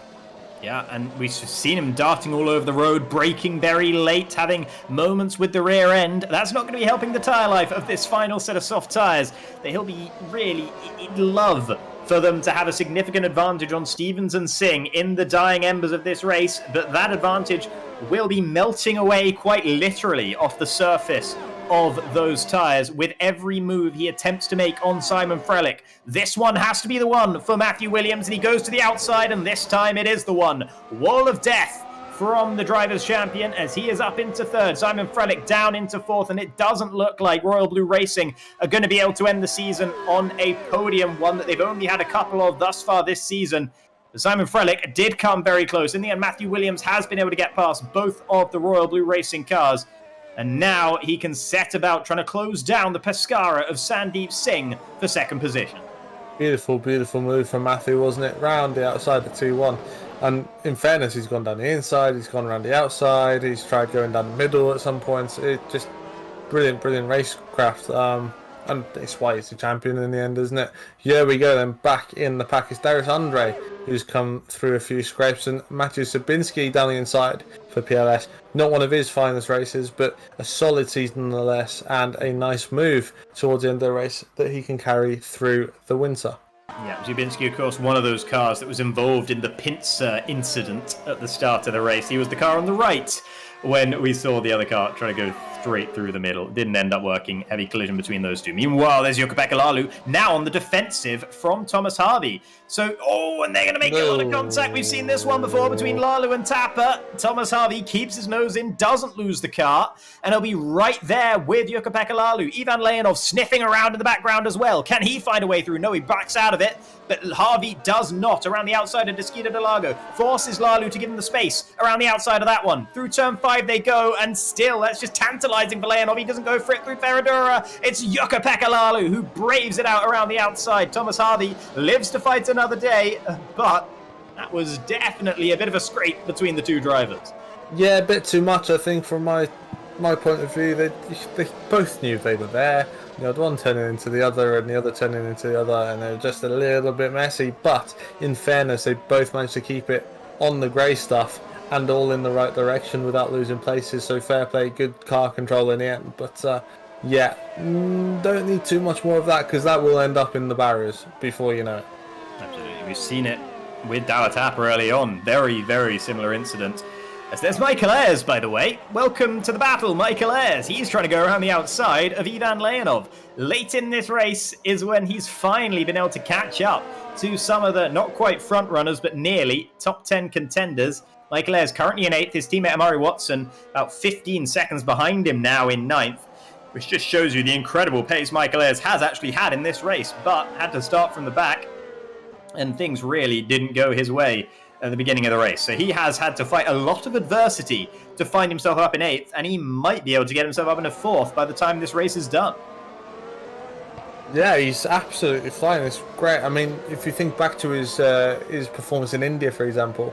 Yeah, and we've seen him darting all over the road, braking very late, having moments with the rear end. That's not going to be helping the tyre life of this final set of soft tyres. He'll be really, he'd love for them to have a significant advantage on Stevens and Singh in the dying embers of this race, but that advantage will be melting away quite literally off the surface of those tyres with every move he attempts to make on Simon Frelick. This one has to be the one for Matthew Williams, and he goes to the outside, and this time it is the one. Wall of death from the Drivers' Champion as he is up into third. Simon Frelick down into fourth, and it doesn't look like Royal Blue Racing are going to be able to end the season on a podium, one that they've only had a couple of thus far this season. But Simon Frelick did come very close. In the end, Matthew Williams has been able to get past both of the Royal Blue Racing cars, and now he can set about trying to close down the Pescara of Sandeep Singh for second position. Beautiful, beautiful move from Matthew, wasn't it? Round the outside of 2-1. And in fairness, he's gone down the inside, he's gone around the outside, he's tried going down the middle at some points. It just brilliant, brilliant racecraft. And it's why he's the champion in the end, isn't it? Here we go then, back in the pack is Darius Andre, who's come through a few scrapes, and Matthew Sabinski down the inside for PLS. Not one of his finest races, but a solid season nonetheless, and a nice move towards the end of the race that he can carry through the winter. Yeah, Zubinski, of course, one of those cars that was involved in the pincer incident at the start of the race. He was the car on the right when we saw the other car try to go straight through the middle. It didn't end up working. Heavy collision between those two. Meanwhile, there's Jukka-Pekka Laulu now on the defensive from Thomas Harvey. So, and they're going to make a lot of contact. We've seen this one before between Laulu and Tapper. Thomas Harvey keeps his nose in, doesn't lose the car, and he'll be right there with Jukka-Pekka Laulu. Ivan Leonov sniffing around in the background as well. Can he find a way through? No, he backs out of it, but Harvey does not. Around the outside of Desquita de Lago. Forces Laulu to give him the space around the outside of that one. Through turn 5 they go, and still, that's just tantalizing for Leonov. He doesn't go for it through Ferradura. It's Jukka-Pekka Laulu who braves it out around the outside. Thomas Harvey lives to fight another day, but that was definitely a bit of a scrape between the two drivers. Yeah, a bit too much, I think, from my point of view. They both knew they were there. You had one turning into the other and the other turning into the other, and they were just a little bit messy. But in fairness, they both managed to keep it on the grey stuff and all in the right direction without losing places. So fair play, good car control in the end. But yeah, don't need too much more of that, because that will end up in the barriers before you know it. Absolutely, we've seen it with Dalla Tapper early on. Very, very similar incident. As there's Michael Ayres, by the way. Welcome to the battle, Michael Ayres. He's trying to go around the outside of Ivan Leonov. Late in this race is when he's finally been able to catch up to some of the not quite front runners, but nearly top 10 contenders. Michael Ayres currently in 8th. His teammate Amari Watson about 15 seconds behind him now in 9th, which just shows you the incredible pace Michael Ayres has actually had in this race, but had to start from the back, and things really didn't go his way at the beginning of the race. So he has had to fight a lot of adversity to find himself up in 8th, and he might be able to get himself up in a 4th by the time this race is done. Yeah, he's absolutely flying. It's great. I mean, if you think back to his performance in India, for example,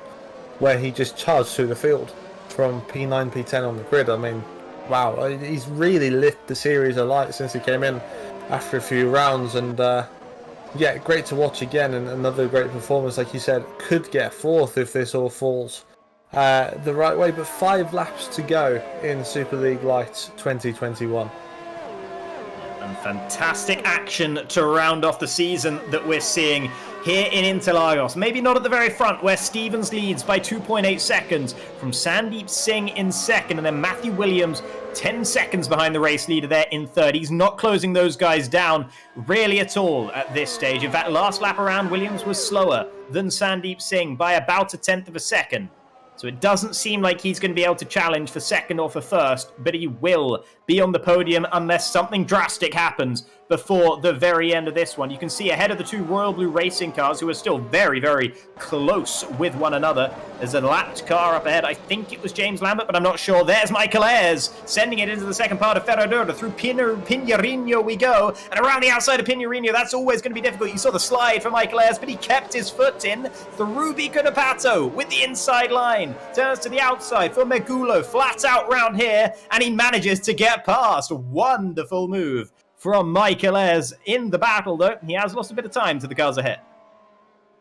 where he just charged through the field from P9, P10 on the grid. I mean, wow, he's really lit the series alight since he came in after a few rounds, and yeah, great to watch again, and another great performance. Like you said, could get 4th if this all falls the right way, but 5 laps to go in Superleague Lights 2021. And fantastic action to round off the season that we're seeing here in Interlagos. Maybe not at the very front, where Stevens leads by 2.8 seconds from Sandeep Singh in 2nd, and then Matthew Williams 10 seconds behind the race leader there in 3rd. He's not closing those guys down really at all at this stage. In fact, last lap around, Williams was slower than Sandeep Singh by about 1/10 of a second. So it doesn't seem like he's going to be able to challenge for 2nd or for 1st, but he will be on the podium unless something drastic happens before the very end of this one. You can see ahead of the 2 Royal Blue racing cars, who are still very, very close with one another. There's a lapped car up ahead. I think it was James Lambert, but I'm not sure. There's Michael Ayres sending it into the second part of Ferradura. Through Pinheirino we go, and around the outside of Pinheirino, that's always going to be difficult. You saw the slide for Michael Ayres, but he kept his foot in through Biconapato with the inside line. Turns to the outside for Megulo, flat out round here, and he manages to get past. Wonderful move from Michael Ayres in the battle, though. He has lost a bit of time to the cars ahead.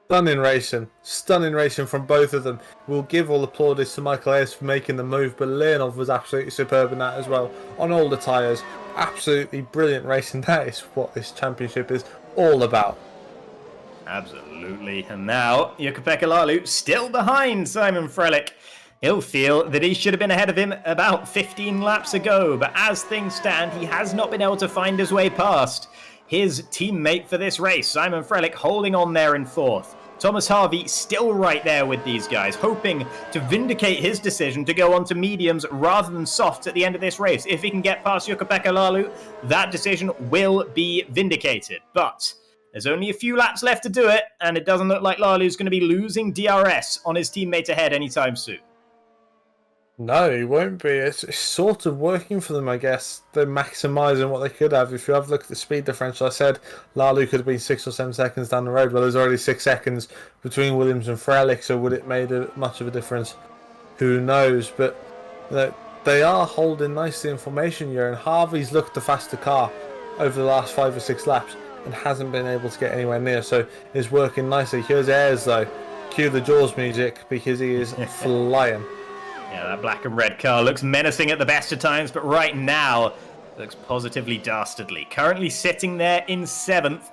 Stunning racing from both of them. We'll give all the plaudits to Michael Ayres for making the move, but Leonov was absolutely superb in that as well, on all the tyres. Absolutely brilliant racing. That is what this championship is all about. Absolutely. And now, Jukka-Pekka Laulu still behind Simon Frelick. He'll feel that he should have been ahead of him about 15 laps ago, but as things stand, he has not been able to find his way past his teammate for this race. Simon Frelick holding on there in 4th. Thomas Harvey still right there with these guys, hoping to vindicate his decision to go on to mediums rather than softs at the end of this race. If he can get past Jukka-Pekka Laulu, that decision will be vindicated. But there's only a few laps left to do it, and it doesn't look like Lalu's going to be losing DRS on his teammate ahead anytime soon. No, he won't be. It's sort of working for them, I guess. They're maximising what they could have. If you have a look at the speed differential, I said Lalu could have been 6 or 7 seconds down the road. Well, there's already 6 seconds between Williams and Frelick, so would it made much of a difference? Who knows? But they are holding nicely in formation here, and Harvey's looked the faster car over the last 5 or 6 laps and hasn't been able to get anywhere near, so it's working nicely. Here's Ayres, though. Cue the Jaws music, because he is flying. Yeah, that black and red car looks menacing at the best of times, but right now looks positively dastardly. Currently sitting there in 7th,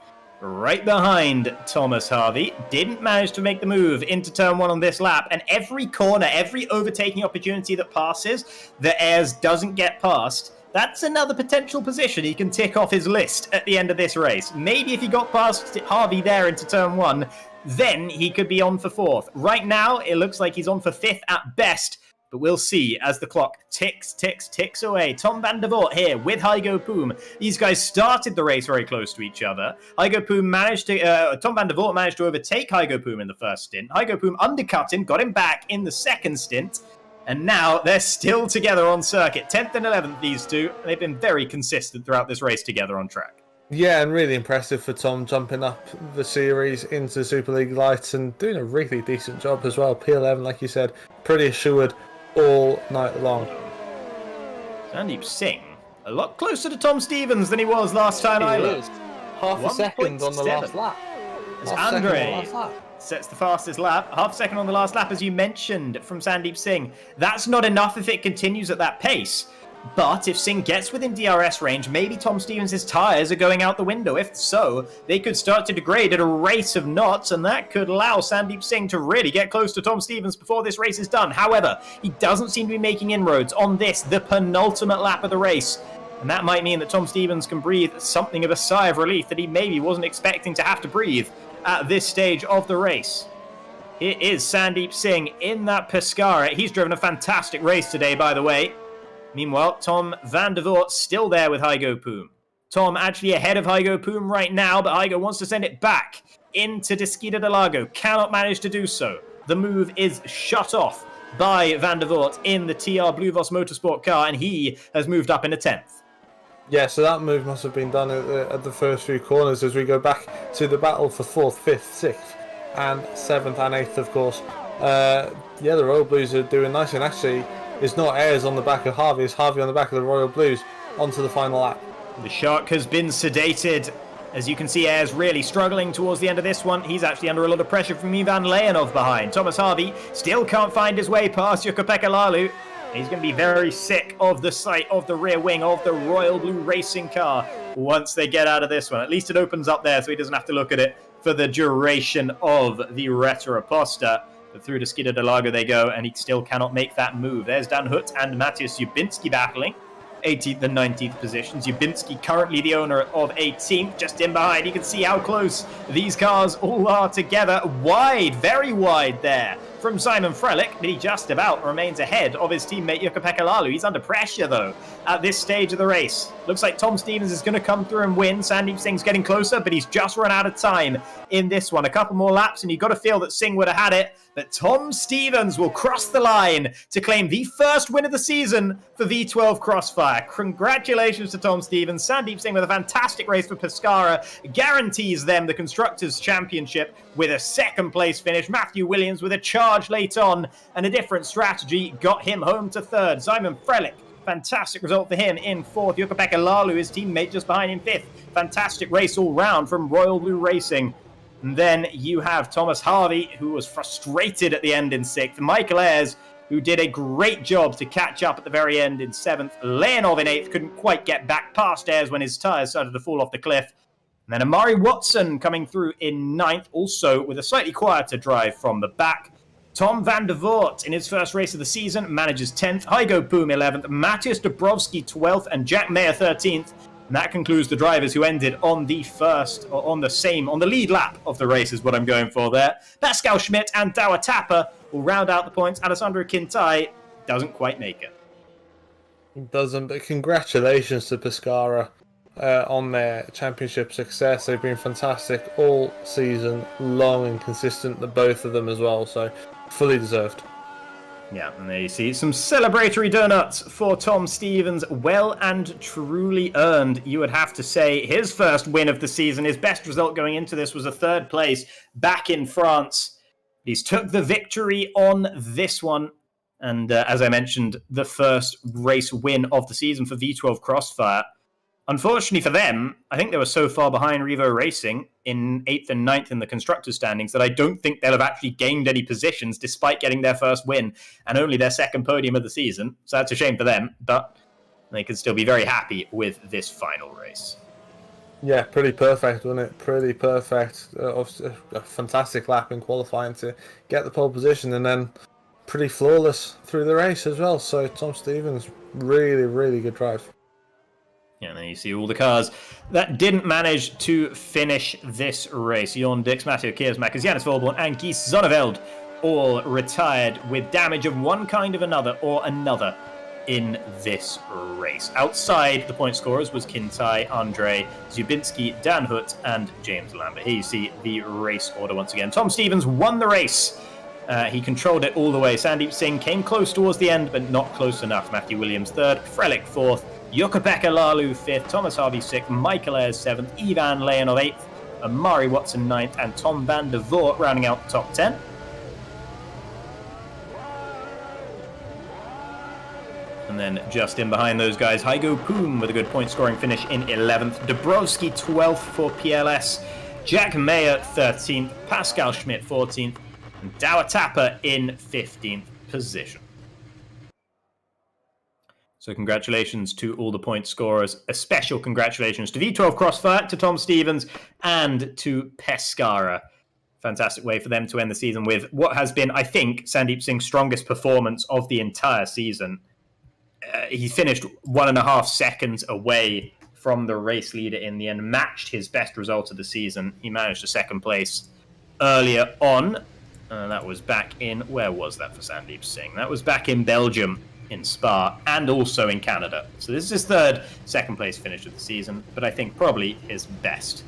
right behind Thomas Harvey. Didn't manage to make the move into turn 1 on this lap. And every corner, every overtaking opportunity that passes, that Ayres doesn't get past, that's another potential position he can tick off his list at the end of this race. Maybe if he got past Harvey there into turn 1, then he could be on for 4th. Right now, it looks like he's on for 5th at best. But we'll see as the clock ticks away. Tom van der Voort here with Hygo Poom. These guys started the race very close to each other. Tom van der Voort managed to overtake Hygo Poom in the first stint. Hygo Poom undercut him, got him back in the second stint. And now they're still together on circuit. 10th and 11th, these two. They've been very consistent throughout this race together on track. Yeah, and really impressive for Tom jumping up the series into Superleague Lights and doing a really decent job as well. P11, like you said, pretty assured all night long. Sandeep Singh, a lot closer to Tom Stevens than he was last time either. Half a second on the last lap. As Andre sets the fastest lap, half a second on the last lap, as you mentioned, from Sandeep Singh. That's not enough if it continues at that pace. But if Singh gets within DRS range, maybe Tom Stevens' tyres are going out the window. If so, they could start to degrade at a rate of knots, and that could allow Sandeep Singh to really get close to Tom Stevens before this race is done. However, he doesn't seem to be making inroads on this, the penultimate lap of the race. And that might mean that Tom Stevens can breathe something of a sigh of relief that he maybe wasn't expecting to have to breathe at this stage of the race. It is Sandeep Singh in that Pescara. He's driven a fantastic race today, by the way. Meanwhile, Tom van der Voort still there with Hygo Poom. Tom actually ahead of Hygo Poom right now, but Hygo wants to send it back into Desquida del Lago. Cannot manage to do so. The move is shut off by van der Voort in the TR Bluvos Motorsport car, and he has moved up into 10th. Yeah, so that move must have been done at the first few corners as we go back to the battle for 4th, 5th, 6th, and 7th and 8th, of course. The Royal Blues are doing nice, and actually, it's not Ayres on the back of Harvey, it's Harvey on the back of the Royal Blues onto the final lap. The Shark has been sedated. As you can see, Ayres really struggling towards the end of this one. He's actually under a lot of pressure from Ivan Leonov behind. Thomas Harvey still can't find his way past Jukka-Pekka Laulu. He's going to be very sick of the sight of the rear wing of the Royal Blue racing car once they get out of this one. At least it opens up there so he doesn't have to look at it for the duration of the Retro-Aposta. But through to Skidder del Lago they go, and he still cannot make that move. There's Dan Hutt and Matthias Jubinski battling. 18th and 19th positions. Jubinski currently the owner of 18th, just in behind. You can see how close these cars all are together. Wide, very wide there from Simon Frelick, but he just about remains ahead of his teammate Jukka-Pekka Laulu. He's under pressure, though, at this stage of the race. Looks like Tom Stevens is going to come through and win. Sandeep Singh's getting closer, but he's just run out of time in this one. A couple more laps, and you've got to feel that Singh would have had it. But Tom Stevens will cross the line to claim the first win of the season for V12 Crossfire. Congratulations to Tom Stevens. Sandeep Singh with a fantastic race for Pescara. Guarantees them the Constructors' Championship with a second place finish. Matthew Williams with a charge late on, and a different strategy got him home to third. Simon Frelick, fantastic result for him in fourth. Jukka-Pekka Laulu, his teammate, just behind him fifth. Fantastic race all round from Royal Blue Racing. And then you have Thomas Harvey, who was frustrated at the end in sixth. Michael Ayres, who did a great job to catch up at the very end in seventh. Leonov in eighth, couldn't quite get back past Ayres when his tyres started to fall off the cliff. And then Amari Watson coming through in ninth, also with a slightly quieter drive from the back. Tom van der Voort, in his first race of the season, manages 10th. Hygo Poom 11th. Matthias Dabrowski 12th. And Jack Mayer 13th. And that concludes the drivers who ended on the lead lap of the race is what I'm going for there. Pascal Schmidt and Dower Tapper will round out the points. Alessandro Quintai doesn't quite make it. He doesn't, but congratulations to Pescara on their championship success. They've been fantastic all season long and consistent, the both of them as well, so fully deserved. Yeah, and there you see some celebratory donuts for Tom Stevens. Well and truly earned, you would have to say. His first win of the season, his best result going into this was a third place back in France. He's took the victory on this one. And as I mentioned, the first race win of the season for V12 Crossfire. Unfortunately for them, I think they were so far behind Revo Racing in 8th and 9th in the constructors' standings that I don't think they'll have actually gained any positions despite getting their first win and only their second podium of the season. So that's a shame for them, but they can still be very happy with this final race. Yeah, pretty perfect, wasn't it? Pretty perfect. A fantastic lap in qualifying to get the pole position, and then pretty flawless through the race as well. So Tom Stevens, really, really good drive. Yeah, and then you see all the cars that didn't manage to finish this race. Jon Dix, Matteo Kiersmackers, Jannis Volborn, and Gies Zonneveld all retired with damage of one kind of another or another in this race. Outside the point scorers was Kintai, Andre, Zubinski, Dan Hutt, and James Lambert. Here you see the race order once again. Tom Stevens won the race. He controlled it all the way. Sandeep Singh came close towards the end, but not close enough. Matthew Williams third, Frelick fourth, Jukka-Pekka Lalu fifth, Thomas Harvey sixth, Michael Ayres seventh, Ivan Leonov eighth, Amari Watson ninth, and Tom van der Voort rounding out the top 10. And then just in behind those guys, Hygo Poom with a good point scoring finish in 11th, Dabrowski 12th for PLS, Jack Mayer 13th, Pascal Schmidt 14th, and Dower Tapper in 15th position. So congratulations to all the point scorers. A special congratulations to V12 Crossfire, to Tom Stevens, and to Pescara. Fantastic way for them to end the season with what has been, I think, Sandeep Singh's strongest performance of the entire season. He finished 1.5 seconds away from the race leader in the end, matched his best result of the season. He managed a second place earlier on. That was back in, where was that for Sandeep Singh? That was back in Belgium, in Spa, and also in Canada. So this is his third second place finish of the season, but I think probably his best.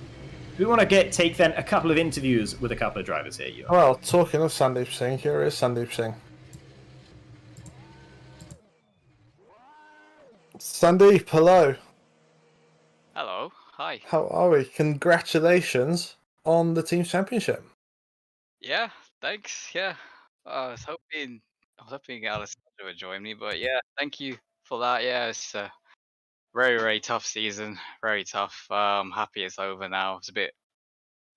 We want to take then a couple of interviews with a couple of drivers here. Ewan. Well, talking of Sandeep Singh, here is Sandeep Singh. Sandeep, hello. Hello, hi. How are we? Congratulations on the team championship. Yeah, thanks. Yeah, I was hoping Alessandro would join me, but yeah, thank you for that. Yeah, it's a very, very tough season. Very tough. I'm happy it's over now. I was a bit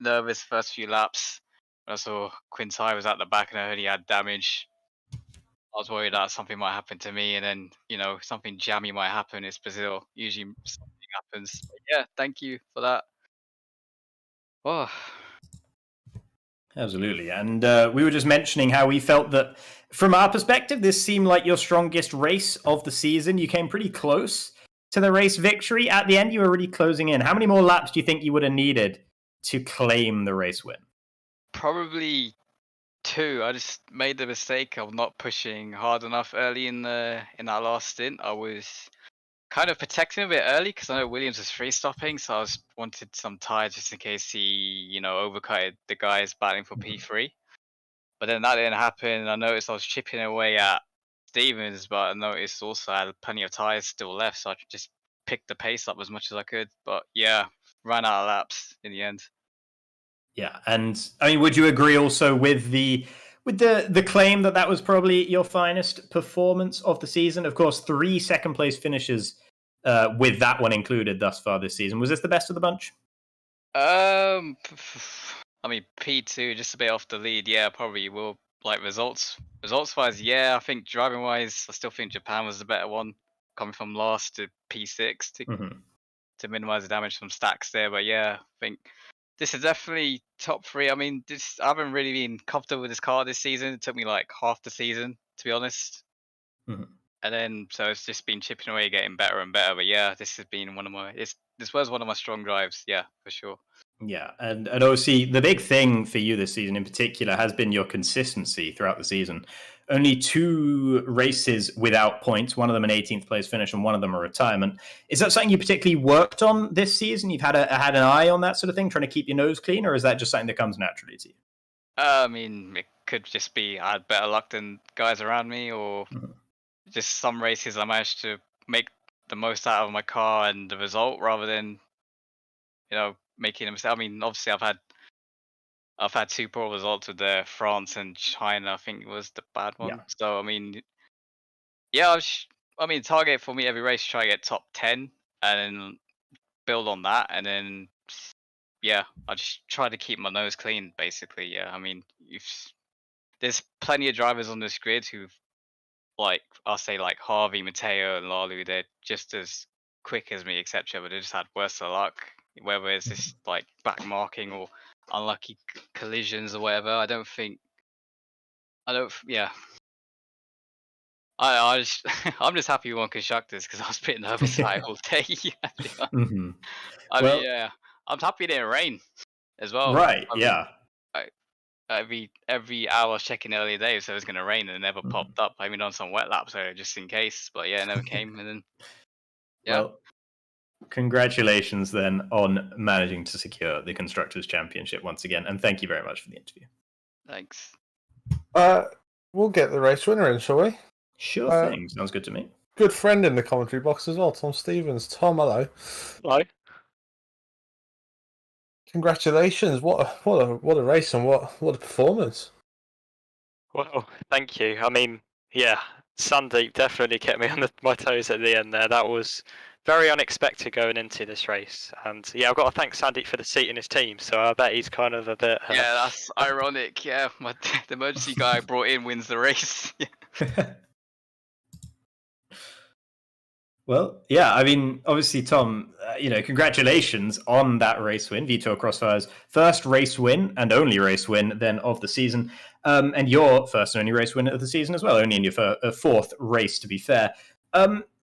nervous first few laps. I saw Quintai was at the back and I heard he had damage. I was worried that something might happen to me, and then something jammy might happen. It's Brazil. Usually something happens. But yeah, thank you for that. Oh. Absolutely. And we were just mentioning how we felt that, from our perspective, this seemed like your strongest race of the season. You came pretty close to the race victory. At the end, you were really closing in. How many more laps do you think you would have needed to claim the race win? Probably 2. I just made the mistake of not pushing hard enough early in that last stint. I was kind of protecting a bit early because I know Williams was free stopping, so I wanted some tires just in case he, overcutted the guys battling for P3. But then that didn't happen. I noticed I was chipping away at Stevens, but I noticed also I had plenty of tires still left, so I just picked the pace up as much as I could. But yeah, ran out of laps in the end. Yeah, and I mean, would you agree also with the claim that was probably your finest performance of the season? Of course, 3 second place finishes with that one included thus far this season. Was this the best of the bunch? I mean, P2 just a bit off the lead. Yeah, probably will. Like results wise, yeah. I think driving wise, I still think Japan was the better one, coming from last to P6 to minimize the damage from stacks there. But yeah, I think this is definitely top 3. I mean, I haven't really been comfortable with this car this season. It took me like half the season, to be honest. And then, so it's just been chipping away, getting better and better. But yeah, this has been this was one of my strong drives. Yeah, for sure. Yeah, and obviously the big thing for you this season in particular has been your consistency throughout the season. Only 2 races without points, one of them an 18th place finish and one of them a retirement. Is that something you particularly worked on this season? You've had an eye on that sort of thing, trying to keep your nose clean, or is that just something that comes naturally to you? I mean, it could just be I had better luck than guys around me, or just some races I managed to make the most out of my car and the result rather than, making a mistake. I mean, obviously I've had 2 poor results with the France and China. I think it was the bad one. Yeah. So I mean, yeah, target for me every race try to get top 10 and then build on that, and then yeah, I just try to keep my nose clean basically. Yeah, I mean, there's plenty of drivers on this grid who've, like, I'll say like Harvey, Matteo, and Lalu. They're just as quick as me, etc. But they just had worse luck whether it's just like back marking or unlucky collisions or whatever. Yeah. I'm just happy we won constructors because I was a bit nervous about it all day. Mhm. I Well- mean, yeah, I'm happy it didn't rain as well. Right, I mean, yeah. every hour I was checking earlier days, so it was going to rain, and it never Mhm. popped up. I mean, on some wet laps, so just in case. But yeah, it never came, and then yeah. Well, congratulations then on managing to secure the Constructors' Championship once again, and thank you very much for the interview. Thanks. We'll get the race winner in, shall we? Sure thing. Sounds good to me. Good friend in the commentary box as well, Tom Stevens. Tom, hello. Hello. Congratulations! What a race and what a performance. Well, thank you. I mean, yeah, Sandeep definitely kept me on my toes at the end there. That was very unexpected going into this race. And yeah, I've got to thank Sandeep for the seat in his team. So I bet he's kind of a bit... Yeah, that's ironic. Yeah, the emergency guy I brought in wins the race. Well, yeah, I mean, obviously, Tom, congratulations on that race win, Vitor Crossfire's first race win and only race win then of the season, and your first and only race win of the season as well, only in your fourth race, to be fair.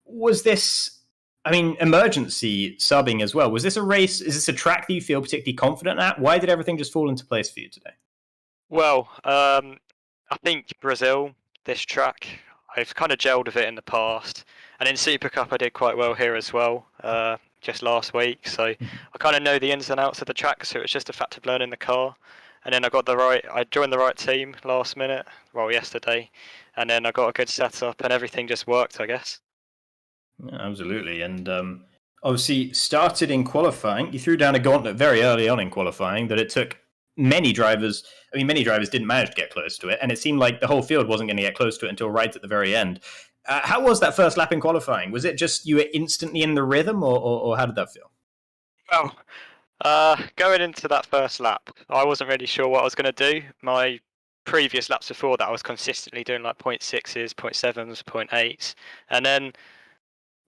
Was this, emergency subbing as well, was this a race, is this a track that you feel particularly confident at? Why did everything just fall into place for you today? Well, I think Brazil, this track, I've kind of gelled with it in the past. And in Super Cup, I did quite well here as well, just last week. So I kind of know the ins and outs of the track, so it was just a fact of learning the car. And then I joined the right team last minute, yesterday. And then I got a good setup and everything just worked, I guess. Yeah, absolutely. And obviously started in qualifying. You threw down a gauntlet very early on in qualifying that it took many drivers didn't manage to get close to it. And it seemed like the whole field wasn't going to get close to it until right at the very end. How was that first lap in qualifying? Was it just you were instantly in the rhythm, or how did that feel? Well, going into that first lap, I wasn't really sure what I was going to do. My previous laps before that, I was consistently doing like 0.6s, 0.7s, 0.8s. And then,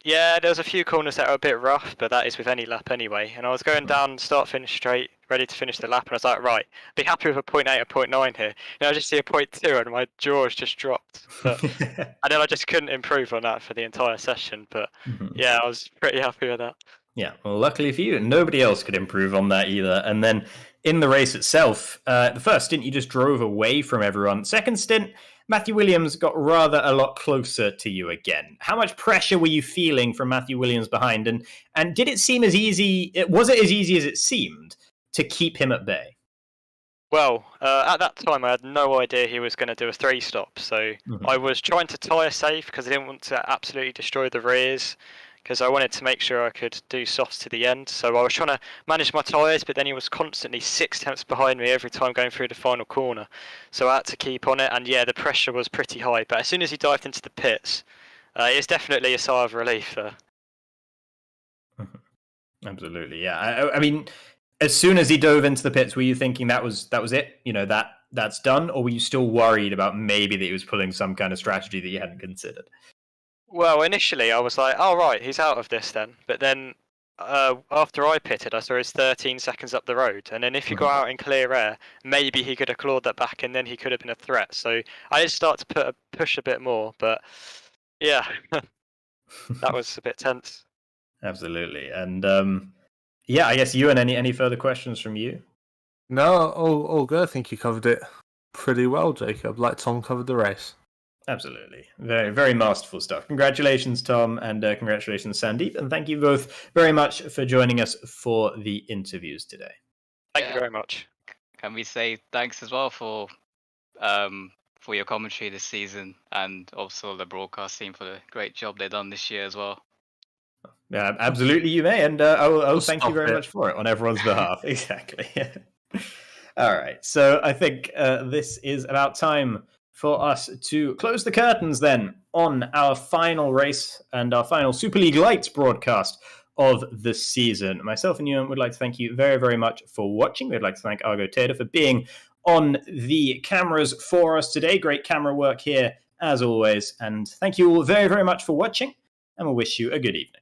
yeah, there was a few corners that were a bit rough, but that is with any lap anyway. And I was going down, start, finish straight, ready to finish the lap. And I was like, right, be happy with a 0.8 or 0.9 here. And I just see a 0.2 and my jaws just dropped. But, and then I just couldn't improve on that for the entire session. But yeah, I was pretty happy with that. Yeah, well, luckily for you, nobody else could improve on that either. And then in the race itself, the first stint, you just drove away from everyone. Second stint, Matthew Williams got rather a lot closer to you again. How much pressure were you feeling from Matthew Williams behind? And did it seem as easy? Was it as easy as it seemed to keep him at bay? Well, at that time, I had no idea he was going to do a 3-stop. So I was trying to tyre safe because I didn't want to absolutely destroy the rears, because I wanted to make sure I could do softs to the end. So I was trying to manage my tyres, but then he was constantly 6 tenths behind me every time going through the final corner. So I had to keep on it, and yeah, the pressure was pretty high. But as soon as he dived into the pits, it's definitely a sigh of relief there. Absolutely, yeah. I mean, as soon as he dove into the pits, were you thinking that was it? That's done, or were you still worried about maybe that he was pulling some kind of strategy that you hadn't considered? Well, initially I was like, oh right, he's out of this then. But then after I pitted, I saw he's 13 seconds up the road. And then if he got out in clear air, maybe he could have clawed that back and then he could have been a threat. So I did start to push a bit more. But yeah, that was a bit tense. Absolutely. And yeah, I guess Ewan, any further questions from you? No, all good. I think you covered it pretty well, Jacob. Like Tom covered the race. Absolutely. Very, very masterful stuff. Congratulations, Tom, and congratulations, Sandeep. And thank you both very much for joining us for the interviews today. Thank you very much. Can we say thanks as well for your commentary this season, and also the broadcast team for the great job they've done this year as well. Yeah, absolutely, you may, and I will thank you very much for it on everyone's behalf. Exactly. All right, so I think this is about time for us to close the curtains then on our final race and our final Superleague Lights broadcast of the season. Myself and Ewan would like to thank you very, very much for watching. We'd like to thank Argo for being on the cameras for us today. Great camera work here, as always. And thank you all very, very much for watching, and we'll wish you a good evening.